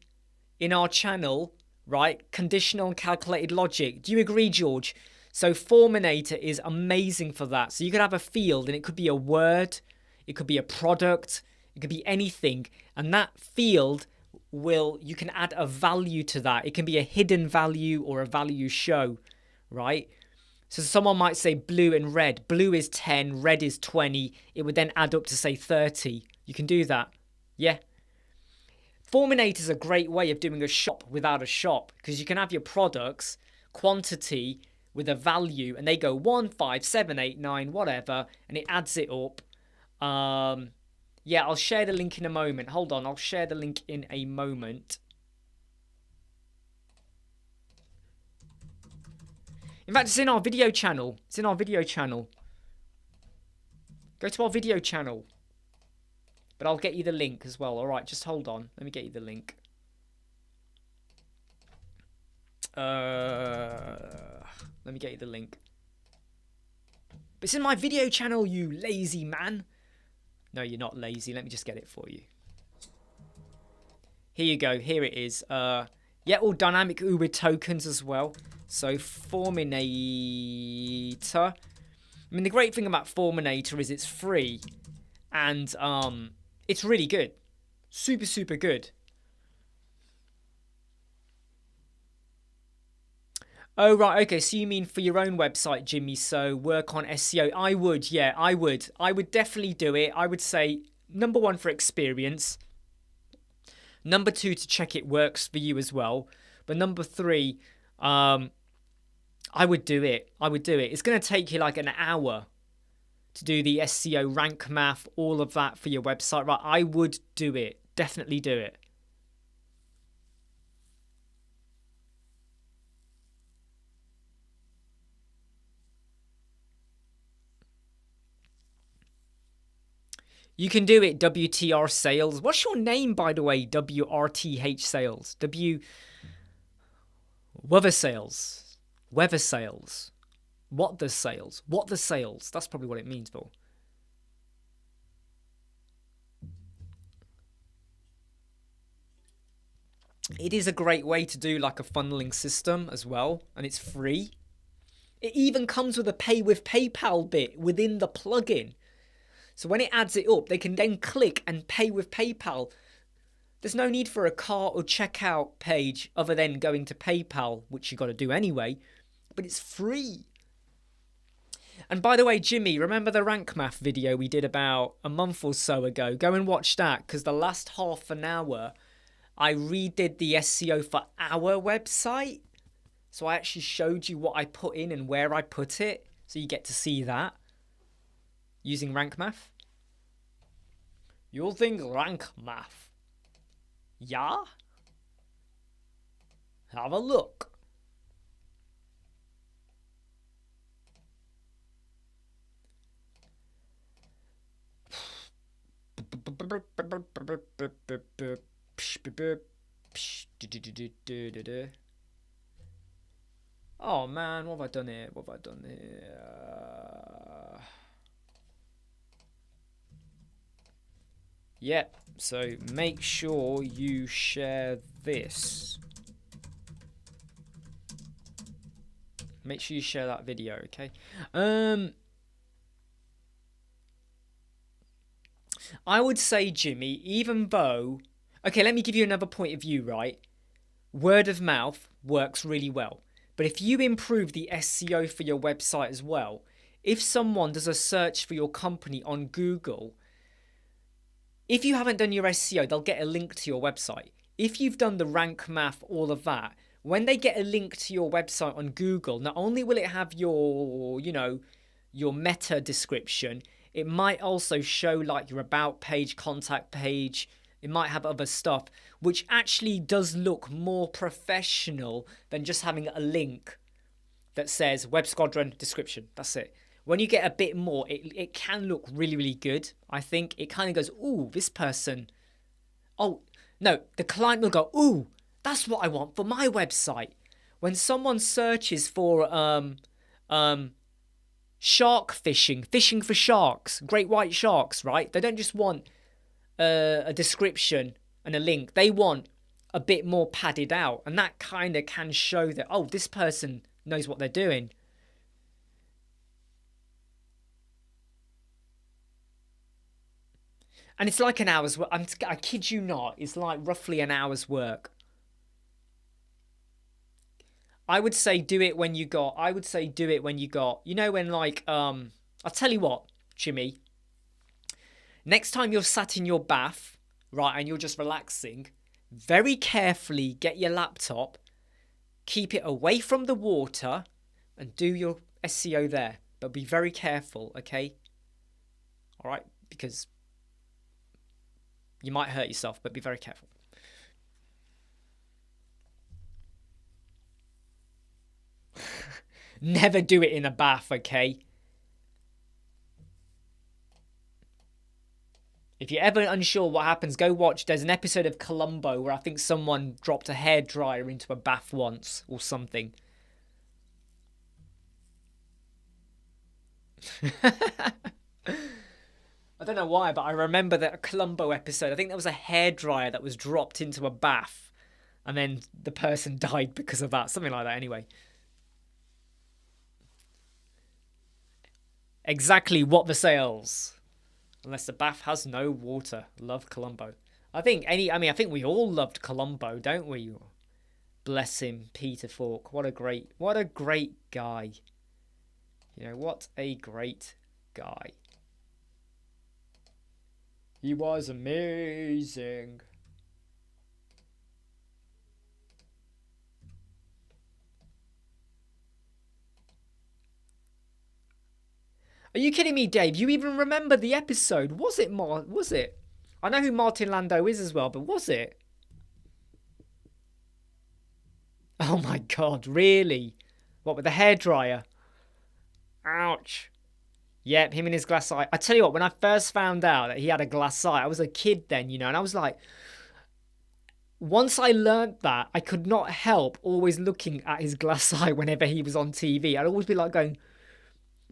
in our channel, right? Conditional and calculated logic. Do you agree, George? So Forminator is amazing for that. So you could have a field, and it could be a word, it could be a product, it could be anything, and that field you can add a value to that. It can be a hidden value or a value show, right? So someone might say blue and red. Blue is 10, red is 20. It would then add up to, say, 30. You can do that. Yeah. Forminator is a great way of doing a shop without a shop, because you can have your products, quantity with a value, and they go 1, 5, 7, 8, 9, whatever, and it adds it up. Yeah, I'll share the link in a moment. Hold on, I'll share the link in a moment. In fact, it's in our video channel. It's in our video channel. Go to our video channel. But I'll get you the link as well. All right, just hold on. Let me get you the link. Let me get you the link. But it's in my video channel, you lazy man. No, you're not lazy. Let me just get it for you. Here you go. Here it is. Yeah, all dynamic with tokens as well. So Forminator. I mean, the great thing about Forminator is it's free, and it's really good. Super, super good. Oh, right. Okay. So you mean for your own website, Jimmy? So work on SEO. I would. Yeah, I would. I would definitely do it. I would say, number 1, for experience. Number 2, to check it works for you as well. But number 3, I would do it. I would do it. It's going to take you like an hour to do the SEO, rank math, all of that for your website. Right. I would do it. Definitely do it. You can do it, WTR Sales. What's your name, by the way? WRTH Sales. Weather Sales. Weather Sales. What the sales? What the sales? That's probably what it means, Paul. It is a great way to do like a funneling system as well, and it's free. It even comes with a pay with PayPal bit within the plugin. So when it adds it up, they can then click and pay with PayPal. There's no need for a cart or checkout page other than going to PayPal, which you got to do anyway, but it's free. And by the way, Jimmy, remember the rank math video we did about a month or so ago? Go and watch that, because the last half an hour, I redid the SEO for our website. So I actually showed you what I put in and where I put it. So you get to see that using rank math. Using rank math. Yeah? Have a look. Oh man, what have I done here? What have I done here? Yep, so make sure you share this. Make sure you share that video, okay? I would say, Jimmy, even though... Okay, let me give you another point of view, right? Word of mouth works really well. But if you improve the SEO for your website as well, if someone does a search for your company on Google, if you haven't done your SEO, they'll get a link to your website. If you've done the rank math, all of that, when they get a link to your website on Google, not only will it have your, you know, your meta description, it might also show like your about page, contact page. It might have other stuff, which actually does look more professional than just having a link that says Web Squadron description. That's it. When you get a bit more, it can look really, really good. I think it kind of goes, ooh, this person. Oh, no, the client will go, ooh, that's what I want for my website. When someone searches for shark fishing for sharks, great white sharks, right? They don't just want a description and a link. They want a bit more padded out, and that kind of can show that, oh, this person knows what they're doing. And it's like an hour's work. I kid you not, it's like roughly an hour's work. I would say do it when you got, you know, when like, I'll tell you what, Jimmy, next time you're sat in your bath, right, and you're just relaxing, very carefully get your laptop, keep it away from the water, and do your SEO there. But be very careful, okay? All right, because you might hurt yourself, but be very careful. Never do it in a bath, okay? If you're ever unsure what happens, go watch. There's an episode of Columbo where I think someone dropped a hairdryer into a bath once or something. I don't know why, but I remember that Columbo episode. I think there was a hairdryer that was dropped into a bath, and then the person died because of that. Something like that, anyway. Exactly what the sales. Unless the bath has no water. Love Columbo. I think we all loved Columbo, don't we? Bless him, Peter Falk. What a great guy. You know, what a great guy. He was amazing. Are you kidding me, Dave? You even remember the episode? Was it? I know who Martin Landau is as well, but was it? Oh my God, really? What, with the hairdryer? Ouch. Yep, him and his glass eye. I tell you what, when I first found out that he had a glass eye, I was a kid then, you know, and I was like, once I learnt that, I could not help always looking at his glass eye whenever he was on TV. I'd always be like going,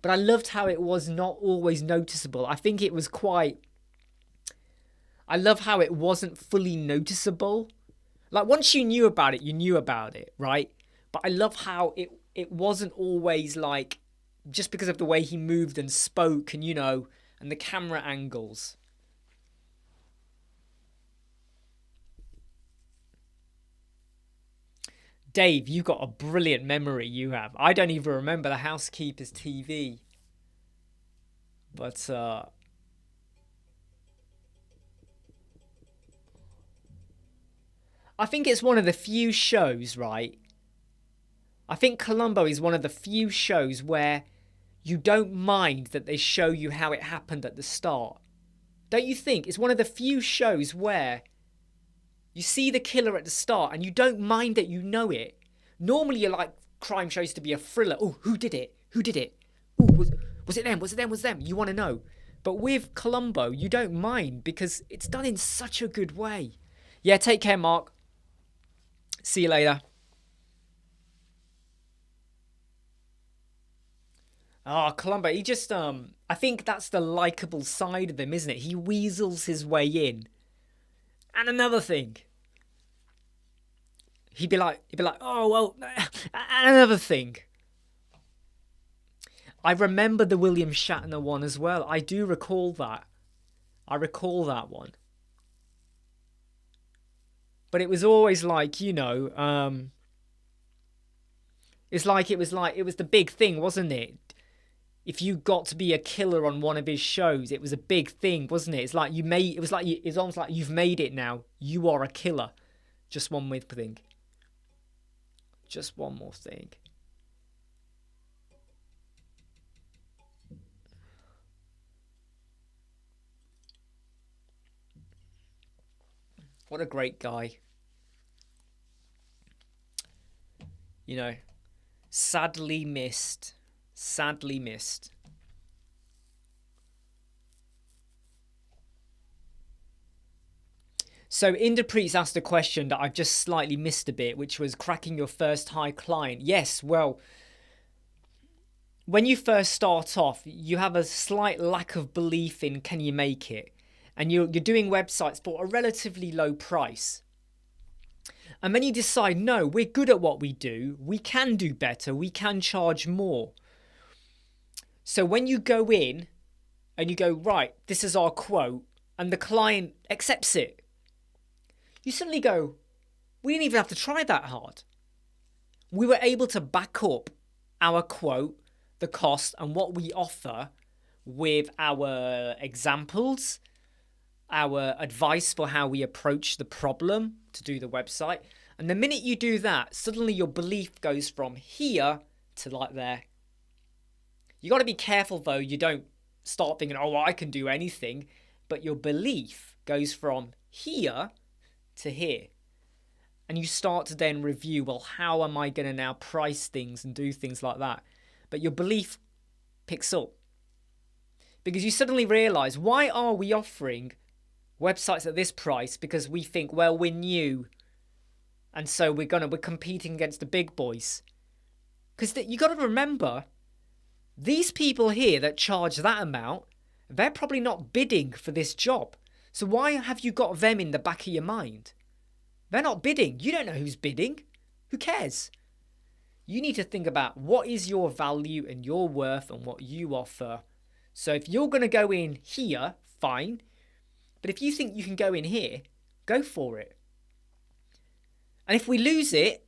but I loved how it was not always noticeable. I think it was I love how it wasn't fully noticeable. Like once you knew about it, right? But I love how it wasn't always like, just because of the way he moved and spoke and, and the camera angles. Dave, you got a brilliant memory, you have. I don't even remember the housekeeper's TV. But, I think it's one of the few shows, right? I think Columbo is one of the few shows where you don't mind that they show you how it happened at the start. Don't you think? It's one of the few shows where you see the killer at the start and you don't mind that you know it. Normally you like crime shows to be a thriller. Oh, who did it? Who did it? Oh, was it them? Was it them? Was it them? You want to know. But with Columbo, you don't mind because it's done in such a good way. Yeah, take care, Mark. See you later. Columbo, he just, I think that's the likeable side of him, isn't it? He weasels his way in. And another thing. He'd be like, oh, well, another thing. I remember the William Shatner one as well. I do recall that. I recall that one. But it was always like, it's like it was the big thing, wasn't it? If you got to be a killer on one of his shows, it was a big thing, wasn't it? It's like it's almost like you've made it now. You are a killer. Just one more thing. Just one more thing. What a great guy. Sadly missed. Sadly missed. So Inderpreet's asked a question that I've just slightly missed a bit, which was cracking your first high client. Yes, well, when you first start off, you have a slight lack of belief in can you make it? And you're doing websites for a relatively low price. And then you decide, no, we're good at what we do. We can do better. We can charge more. So when you go in and you go, right, this is our quote, and the client accepts it, you suddenly go, we didn't even have to try that hard. We were able to back up our quote, the cost, and what we offer with our examples, our advice for how we approach the problem to do the website. And the minute you do that, suddenly your belief goes from here to like there. You got to be careful though, you don't start thinking, oh, I can do anything. But your belief goes from here to here. And you start to then review, well, how am I going to now price things and do things like that? But your belief picks up. Because you suddenly realize, why are we offering websites at this price? Because we think, well, we're new. And so we're competing against the big boys. Because you got to remember, these people here that charge that amount, they're probably not bidding for this job. So why have you got them in the back of your mind? They're not bidding. You don't know who's bidding. Who cares? You need to think about what is your value and your worth and what you offer. So if you're going to go in here, fine. But if you think you can go in here, go for it. And if we lose it,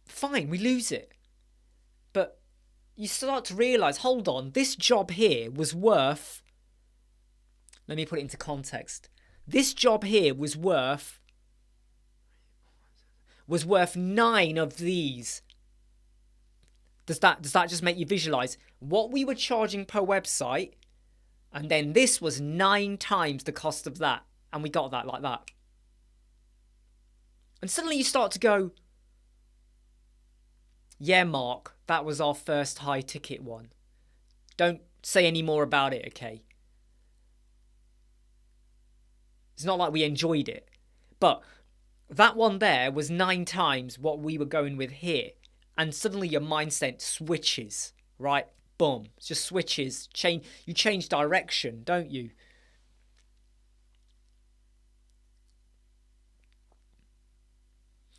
fine, we lose it. But you start to realise, hold on, this job here was worth, let me put it into context. This job here was worth 9 of these. Does that just make you visualise what we were charging per website, and then this was 9 times the cost of that, and we got that like that. And suddenly you start to go, yeah, Mark, that was our first high ticket one. Don't say any more about it, okay? It's not like we enjoyed it. But that one there was 9 times what we were going with here. And suddenly your mindset switches, right? Boom. It just switches. You change direction, don't you?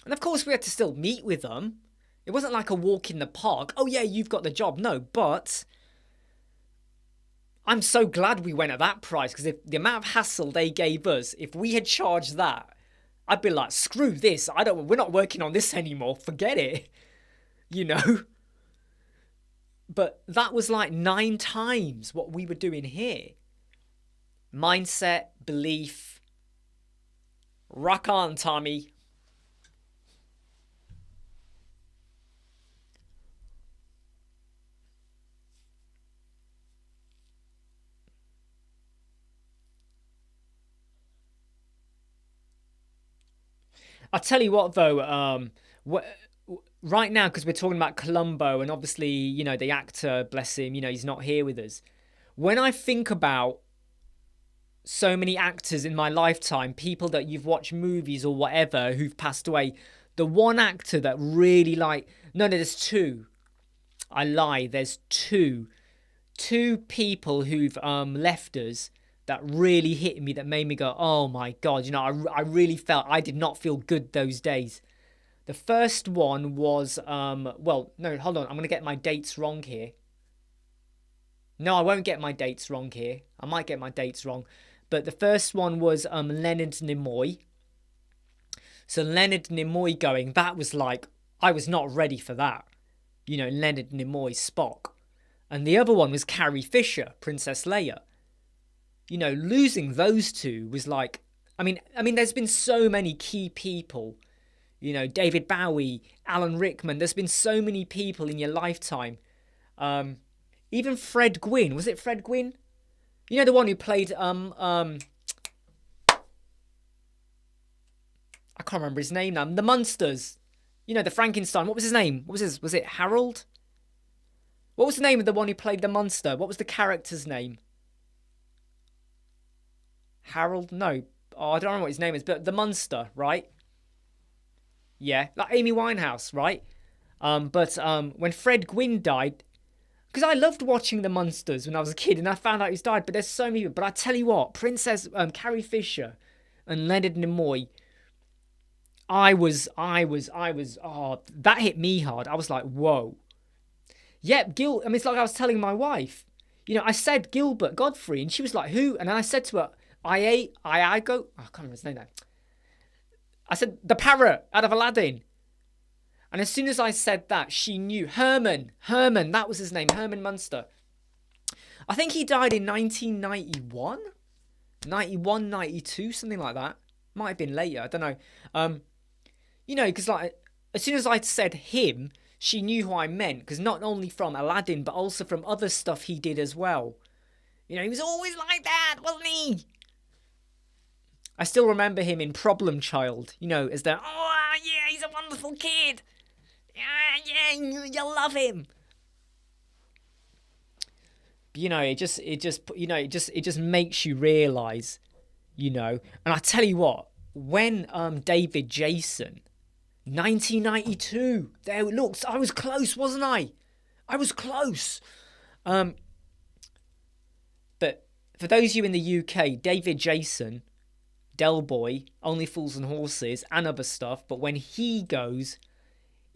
And of course we had to still meet with them. It wasn't like a walk in the park. Oh yeah, you've got the job. No, but I'm so glad we went at that price, because if the amount of hassle they gave us, if we had charged that, I'd be like, screw this. We're not working on this anymore. Forget it. You know? But that was like 9 times what we were doing here. Mindset, belief. Rock on, Tommy. I'll tell you what, though, right now, because we're talking about Columbo, and obviously, you know, the actor, bless him, you know, he's not here with us. When I think about so many actors in my lifetime, people that you've watched movies or whatever who've passed away, the one actor that really no, there's two. I lie, there's two. Two people who've left us that really hit me, that made me go, oh my God, you know, I really felt, I did not feel good those days. The first one was, well, no, hold on, I'm going to get my dates wrong here. No, I won't get my dates wrong here. I might get my dates wrong. But the first one was Leonard Nimoy. So Leonard Nimoy going, that was like, I was not ready for that. You know, Leonard Nimoy, Spock. And the other one was Carrie Fisher, Princess Leia. You know, losing those two was like, I mean, there's been so many key people, you know, David Bowie, Alan Rickman. There's been so many people in your lifetime. Even Fred Gwynn. Was it Fred Gwynn? You know, the one who played, I can't remember his name now. The Munsters. You know, the Frankenstein. What was his name? Was it Harold? What was the name of the one who played the monster? What was the character's name? Harold? No. Oh, I don't know what his name is, but the monster, right? Yeah, like Amy Winehouse, right? But when Fred Gwynn died, because I loved watching the Munsters when I was a kid, and I found out he's died. But there's so many. But I tell you what, Princess Carrie Fisher and Leonard Nimoy, I was. Oh, that hit me hard. I was like, whoa. Yep, it's like I was telling my wife. You know, I said Gilbert Godfrey, and she was like, who? And I said to her, I can't remember his name now. I said, the parrot out of Aladdin. And as soon as I said that, she knew. Herman, that was his name, Herman Munster. I think he died in 1991? 91, 92, something like that. Might have been later, I don't know. You know, because like, as soon as I said him, she knew who I meant. Because not only from Aladdin, but also from other stuff he did as well. You know, he was always like that, wasn't he? I still remember him in Problem Child, you know, as the, oh, yeah, he's a wonderful kid. Yeah, you'll love him. But, you know, it just makes you realise, you know. And I tell you what, when David Jason, 1992, there it looks, I was close, wasn't I? I was close. But for those of you in the UK, David Jason, Del Boy, Only Fools and Horses, and other stuff, but when he goes,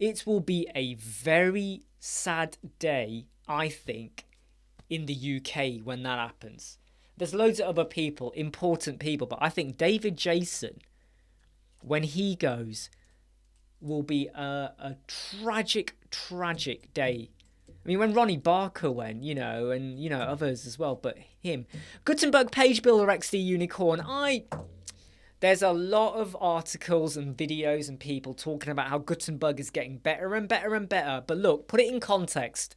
it will be a very sad day, I think, in the UK when that happens. There's loads of other people, important people, but I think David Jason, when he goes, will be a tragic day. I mean, when Ronnie Barker went, you know, and, you know, others as well, but him. Gutenberg Page Builder XD Unicorn, there's a lot of articles and videos and people talking about how Gutenberg is getting better and better and better. But look, put it in context.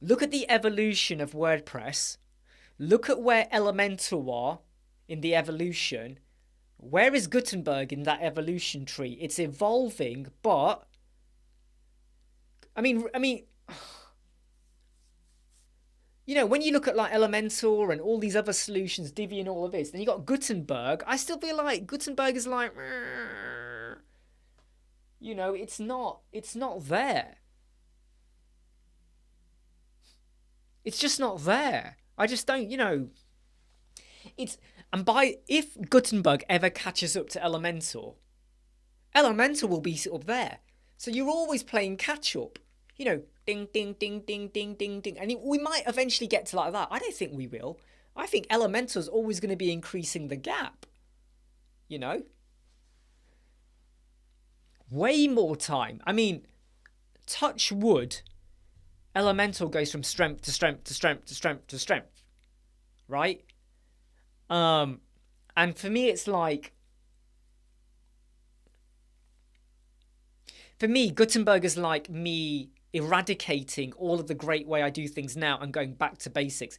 Look at the evolution of WordPress. Look at where Elementor are in the evolution. Where is Gutenberg in that evolution tree? It's evolving, but I mean, you know, when you look at like Elementor and all these other solutions, Divi and all of this, then you got Gutenberg. I still feel like Gutenberg is like, you know, it's not there. It's just not there. I just don't, you know, if Gutenberg ever catches up to Elementor will be sort of there. So you're always playing catch up. You know, ding, ding, ding, ding, ding, ding, ding. And we might eventually get to like that. I don't think we will. I think Elementor's always going to be increasing the gap. You know? Way more time. I mean, touch wood, Elemental goes from strength to strength to strength to strength to strength. Right? And for me, it's like... For me, Gutenberg is like me eradicating all of the great way I do things now and going back to basics.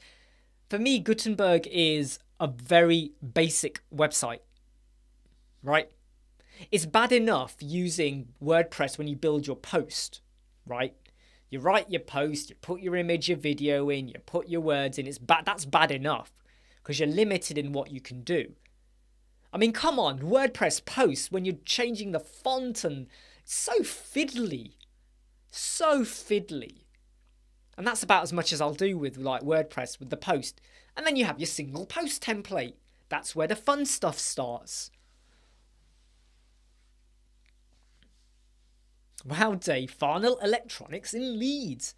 For me, Gutenberg is a very basic website, right? It's bad enough using WordPress when you build your post, right? You write your post, you put your image, your video in, you put your words in. It's bad. That's bad enough because you're limited in what you can do. I mean, come on, WordPress posts when you're changing the font and it's so fiddly. So fiddly. And that's about as much as I'll do with like WordPress with the post. And then you have your single post template. That's where the fun stuff starts. Wow, Dave. Farnell Electronics in Leeds.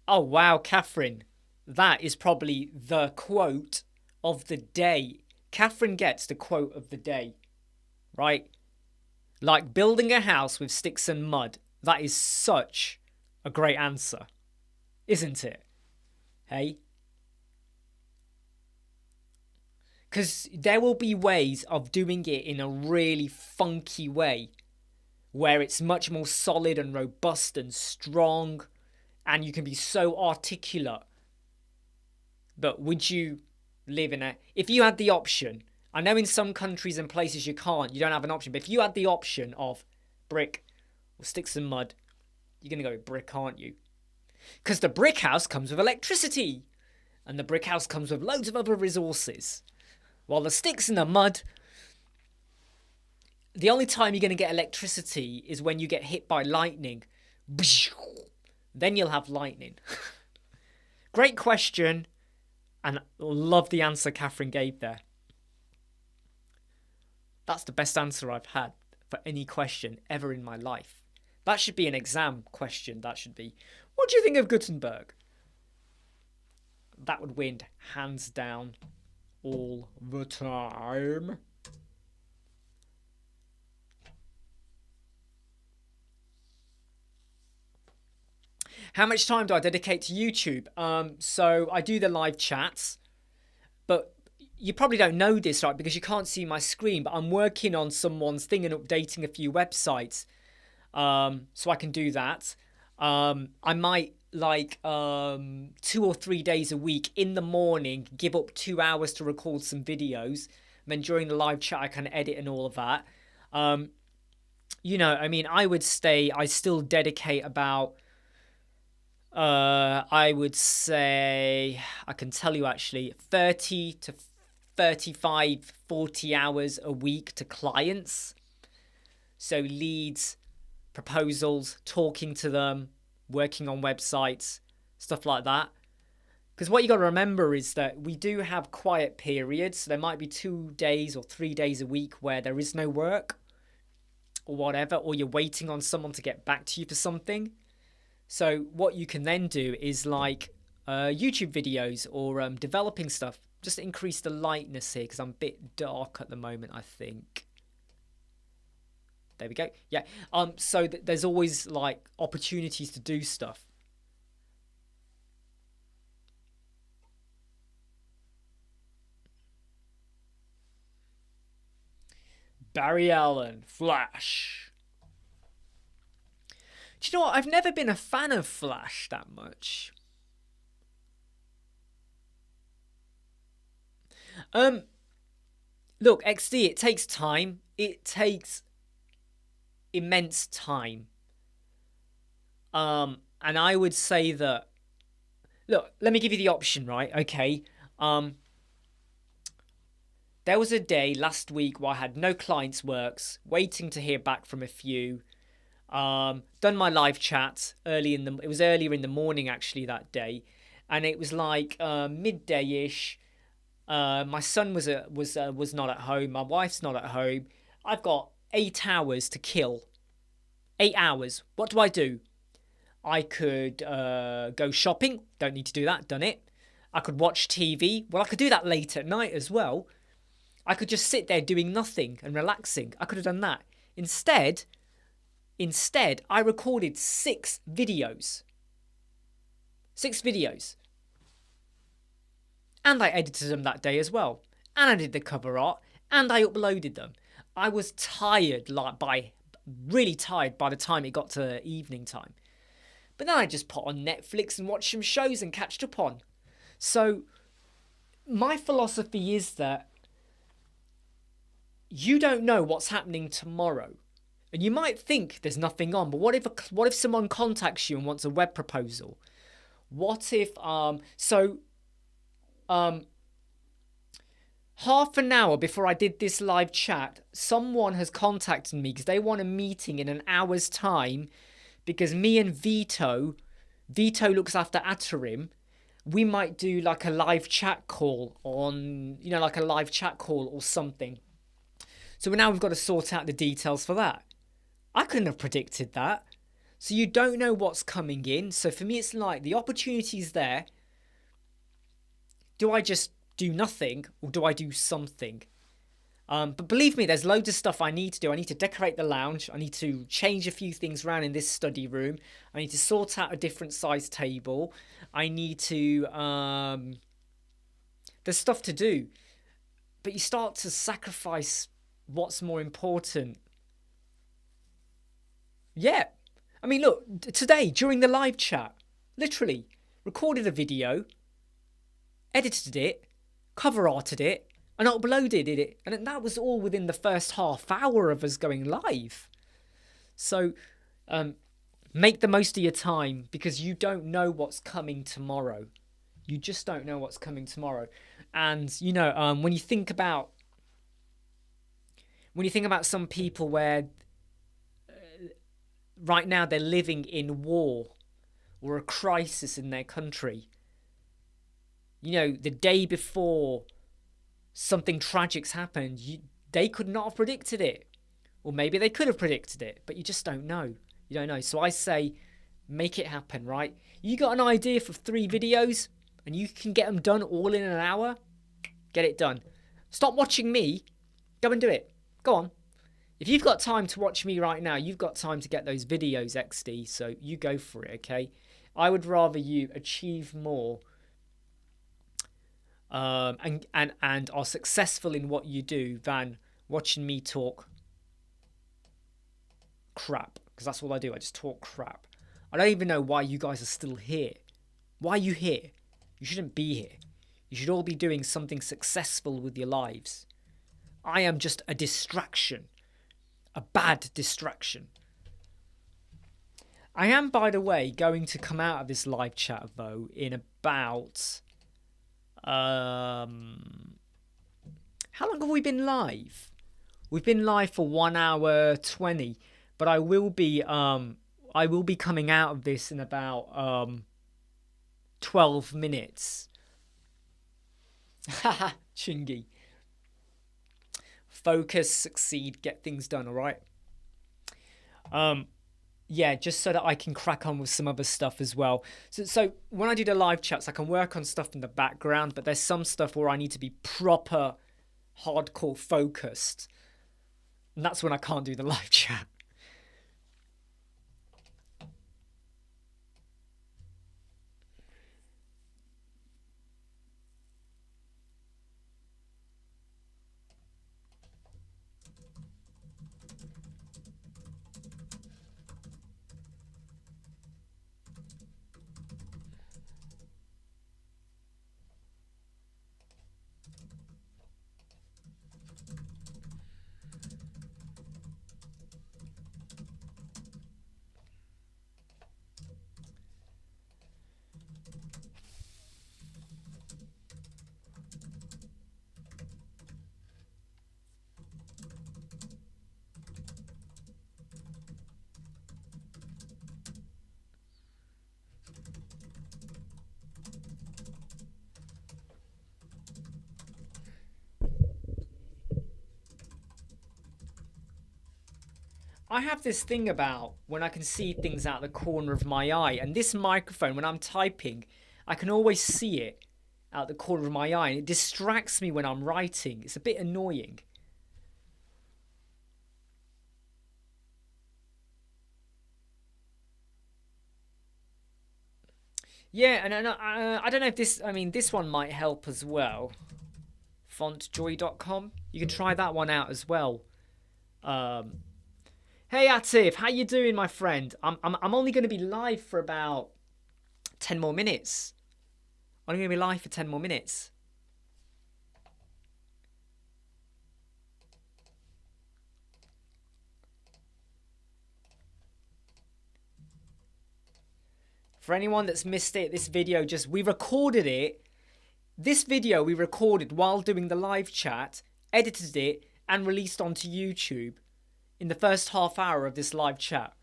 Oh, wow, Catherine. That is probably the quote of the day. Catherine gets the quote of the day. Right? Like building a house with sticks and mud. That is such a great answer. Isn't it? Hey? Because there will be ways of doing it in a really funky way. Where it's much more solid and robust and strong. And you can be so articulate. But would you live in a... If you had the option... I know in some countries and places you can't. You don't have an option. But if you had the option of brick or sticks and mud, you're going to go with brick, aren't you? Because the brick house comes with electricity. And the brick house comes with loads of other resources. While the sticks and the mud... The only time you're going to get electricity is when you get hit by lightning. Then you'll have lightning. Great question. And love the answer Catherine gave there. That's the best answer I've had for any question ever in my life. That should be an exam question. That should be, what do you think of Gutenberg? That would win hands down all the time. How much time do I dedicate to YouTube? So I do the live chats, but you probably don't know this, right? Because you can't see my screen, but I'm working on someone's thing and updating a few websites. So I can do that. I might like 2 or 3 days a week in the morning, give up 2 hours to record some videos. And then during the live chat, I can edit and all of that. You know, I mean, I still dedicate about, I would say, I can tell you actually, 30 to 35, 40 hours a week to clients. So leads, proposals, talking to them, working on websites, stuff like that. Because what you got to remember is that we do have quiet periods. So there might be 2 days or 3 days a week where there is no work or whatever, or you're waiting on someone to get back to you for something. So what you can then do is like YouTube videos or developing stuff. Just increase the lightness here because I'm a bit dark at the moment, I think. There we go. Yeah. So there's always like opportunities to do stuff. Barry Allen, Flash. Do you know what? I've never been a fan of Flash that much. Look, XD, it takes time. It takes immense time. And I would say that, look, let me give you the option, right? Okay. There was a day last week where I had no clients works, waiting to hear back from a few. Done my live chat it was earlier in the morning actually that day, and it was like midday-ish. My son was not at home. My wife's not at home. I've got 8 hours to kill. 8 hours. What do? I could go shopping. Don't need to do that. Done it. I could watch TV. Well, I could do that late at night as well. I could just sit there doing nothing and relaxing. I could have done that. Instead, I recorded 6 videos. 6 videos. And I edited them that day as well. And I did the cover art. And I uploaded them. I was tired, really tired by the time it got to evening time. But then I just put on Netflix and watched some shows and catched up on. So my philosophy is that you don't know what's happening tomorrow. And you might think there's nothing on, but what if someone contacts you and wants a web proposal? What if half an hour before I did this live chat, someone has contacted me because they want a meeting in an hour's time, because me and Vito looks after Atarim. We might do like a live chat call on, like a live chat call or something. So now we've got to sort out the details for that. I couldn't have predicted that. So you don't know what's coming in. So for me, it's like the opportunity's there. Do I just do nothing or do I do something? But believe me, there's loads of stuff I need to do. I need to decorate the lounge. I need to change a few things around in this study room. I need to sort out a different size table. I need to... there's stuff to do. But you start to sacrifice what's more important. Yeah. I mean, look, today, during the live chat, literally, recorded a video, edited it, cover arted it, and uploaded it. And that was all within the first half hour of us going live. So, make the most of your time, because you don't know what's coming tomorrow. You just don't know what's coming tomorrow. And, when you think about some people where right now they're living in war or a crisis in their country, the day before something tragic's happened, they could not have predicted it. Or maybe they could have predicted it, but you just don't know. You don't know. So I say, make it happen, right? You got an idea for 3 videos and you can get them done all in an hour? Get it done. Stop watching me. Go and do it. Go on. If you've got time to watch me right now, you've got time to get those videos, XD, so you go for it, okay? I would rather you achieve more and are successful in what you do than watching me talk crap, because that's all I do. I just talk crap. I don't even know why you guys are still here. Why are you here? You shouldn't be here. You should all be doing something successful with your lives. I am just a distraction. A bad distraction. I am, by the way, going to come out of this live chat, though, in about... how long have we been live? We've been live for 1 hour 20, but I will be coming out of this in about 12 minutes. Haha, Chingy. Focus, succeed, get things done, all right? Yeah, just so that I can crack on with some other stuff as well. So when I do the live chats, I can work on stuff in the background, but there's some stuff where I need to be proper hardcore focused. And that's when I can't do the live chat. I have this thing about when I can see things out the corner of my eye, and this microphone, when I'm typing, I can always see it out the corner of my eye, and it distracts me when I'm writing. It's a bit annoying. Yeah, and I don't know if this, I mean, this one might help as well. Fontjoy.com. You can try that one out as well. Hey Atif, how you doing, my friend? I'm only going to be live for about 10 more minutes. I'm going to be live for 10 more minutes. For anyone that's missed it, this video we recorded it. This video we recorded while doing the live chat, edited it, and released onto YouTube in the first half hour of this live chat.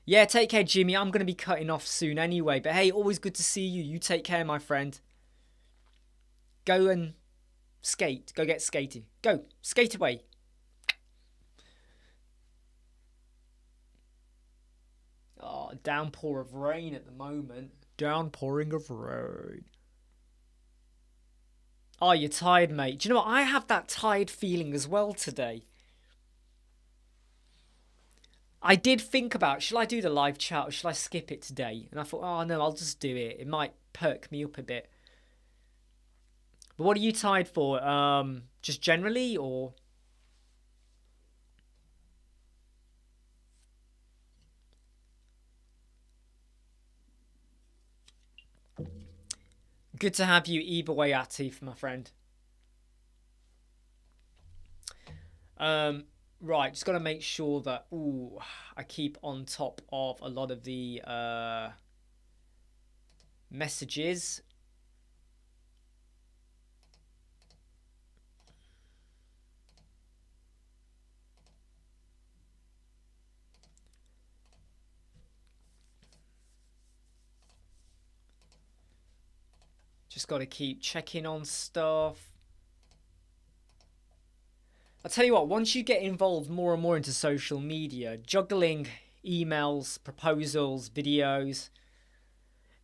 Yeah, take care, Jimmy. I'm going to be cutting off soon anyway. But hey, always good to see you. You take care, my friend. Go and skate. Go get skating. Go. Skate away. Oh, downpour of rain at the moment. Downpouring of rain. Oh, you're tired, mate. Do you know what? I have that tired feeling as well today. I did think about, shall I do the live chat or shall I skip it today? And I thought, oh no, I'll just do it. It might perk me up a bit. But what are you tired for? Just generally, or? Good to have you either way, Atif, my friend. Right, just got to make sure that I keep on top of a lot of the messages. Just got to keep checking on stuff. I'll tell you what, once you get involved more and more into social media, juggling emails, proposals, videos,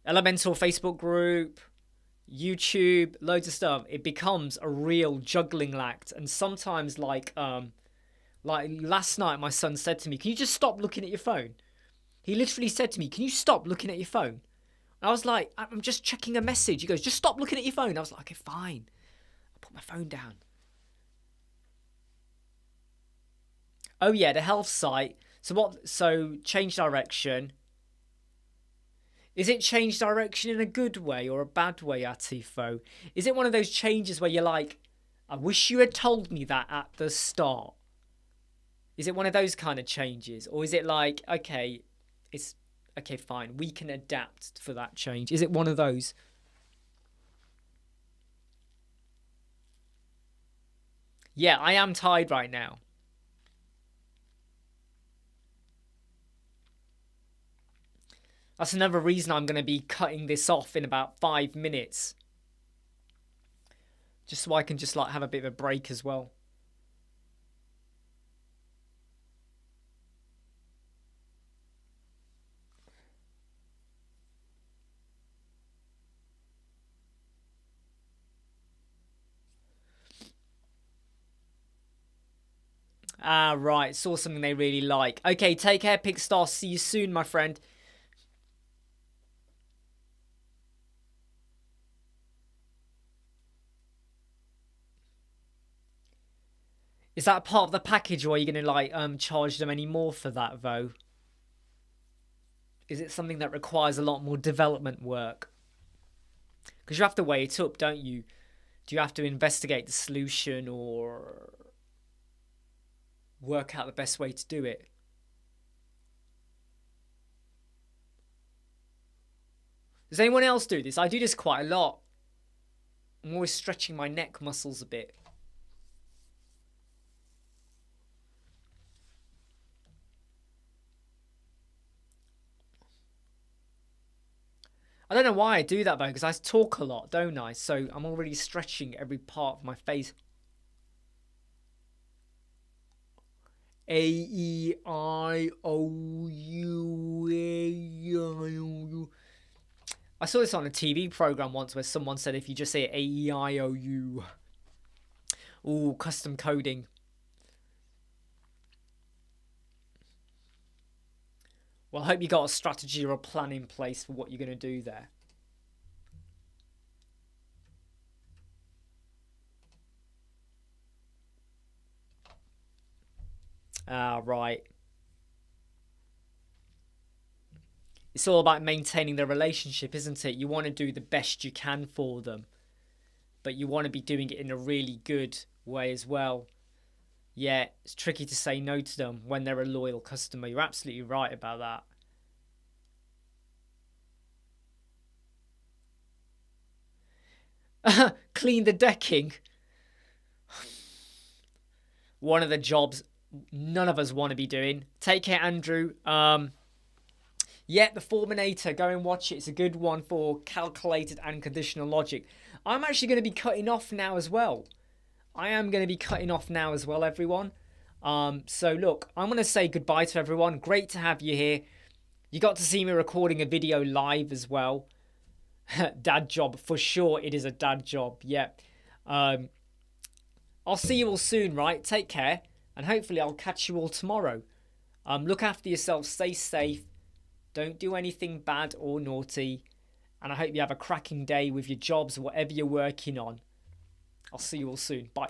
Elementor Facebook group, YouTube, loads of stuff, it becomes a real juggling act. And sometimes like last night my son said to me, can you just stop looking at your phone? He literally said to me, can you stop looking at your phone? And I was like, I'm just checking a message. He goes, just stop looking at your phone. I was like, okay, fine. I put my phone down. Oh yeah, the health site. So change direction. Is it change direction in a good way or a bad way, Atifo? Is it one of those changes where you're like, I wish you had told me that at the start? Is it one of those kind of changes? Or is it like, okay, it's okay, fine, we can adapt for that change? Is it one of those? Yeah, I am tired right now. That's another reason I'm going to be cutting this off in about 5 minutes. Just so I can just like have a bit of a break as well. Ah, right. Saw something they really like. Okay, take care, Pigstar. See you soon, my friend. Is that part of the package, or are you going to like charge them any more for that though? Is it something that requires a lot more development work? Because you have to weigh it up, don't you? Do you have to investigate the solution or work out the best way to do it? Does anyone else do this? I do this quite a lot. I'm always stretching my neck muscles a bit. I don't know why I do that though, because I talk a lot, don't I? So I'm already stretching every part of my face. A-E-I-O-U. I saw this on a TV program once where someone said if you just say A-E-I-O-U. Ooh, custom coding. Well, I hope you got a strategy or a plan in place for what you're going to do there. Right. It's all about maintaining the relationship, isn't it? You want to do the best you can for them, but you want to be doing it in a really good way as well. Yeah, it's tricky to say no to them when they're a loyal customer. You're absolutely right about that. Clean the decking. One of the jobs none of us want to be doing. Take care, Andrew. Yeah, the Forminator, go and watch it. It's a good one for calculated and conditional logic. I'm actually going to be cutting off now as well. I am going to be cutting off now as well, everyone. So look, I'm going to say goodbye to everyone. Great to have you here. You got to see me recording a video live as well. Dad job, for sure. It is a dad job, yeah. I'll see you all soon, right? Take care. And hopefully I'll catch you all tomorrow. Look after yourself. Stay safe. Don't do anything bad or naughty. And I hope you have a cracking day with your jobs or whatever you're working on. I'll see you all soon. Bye.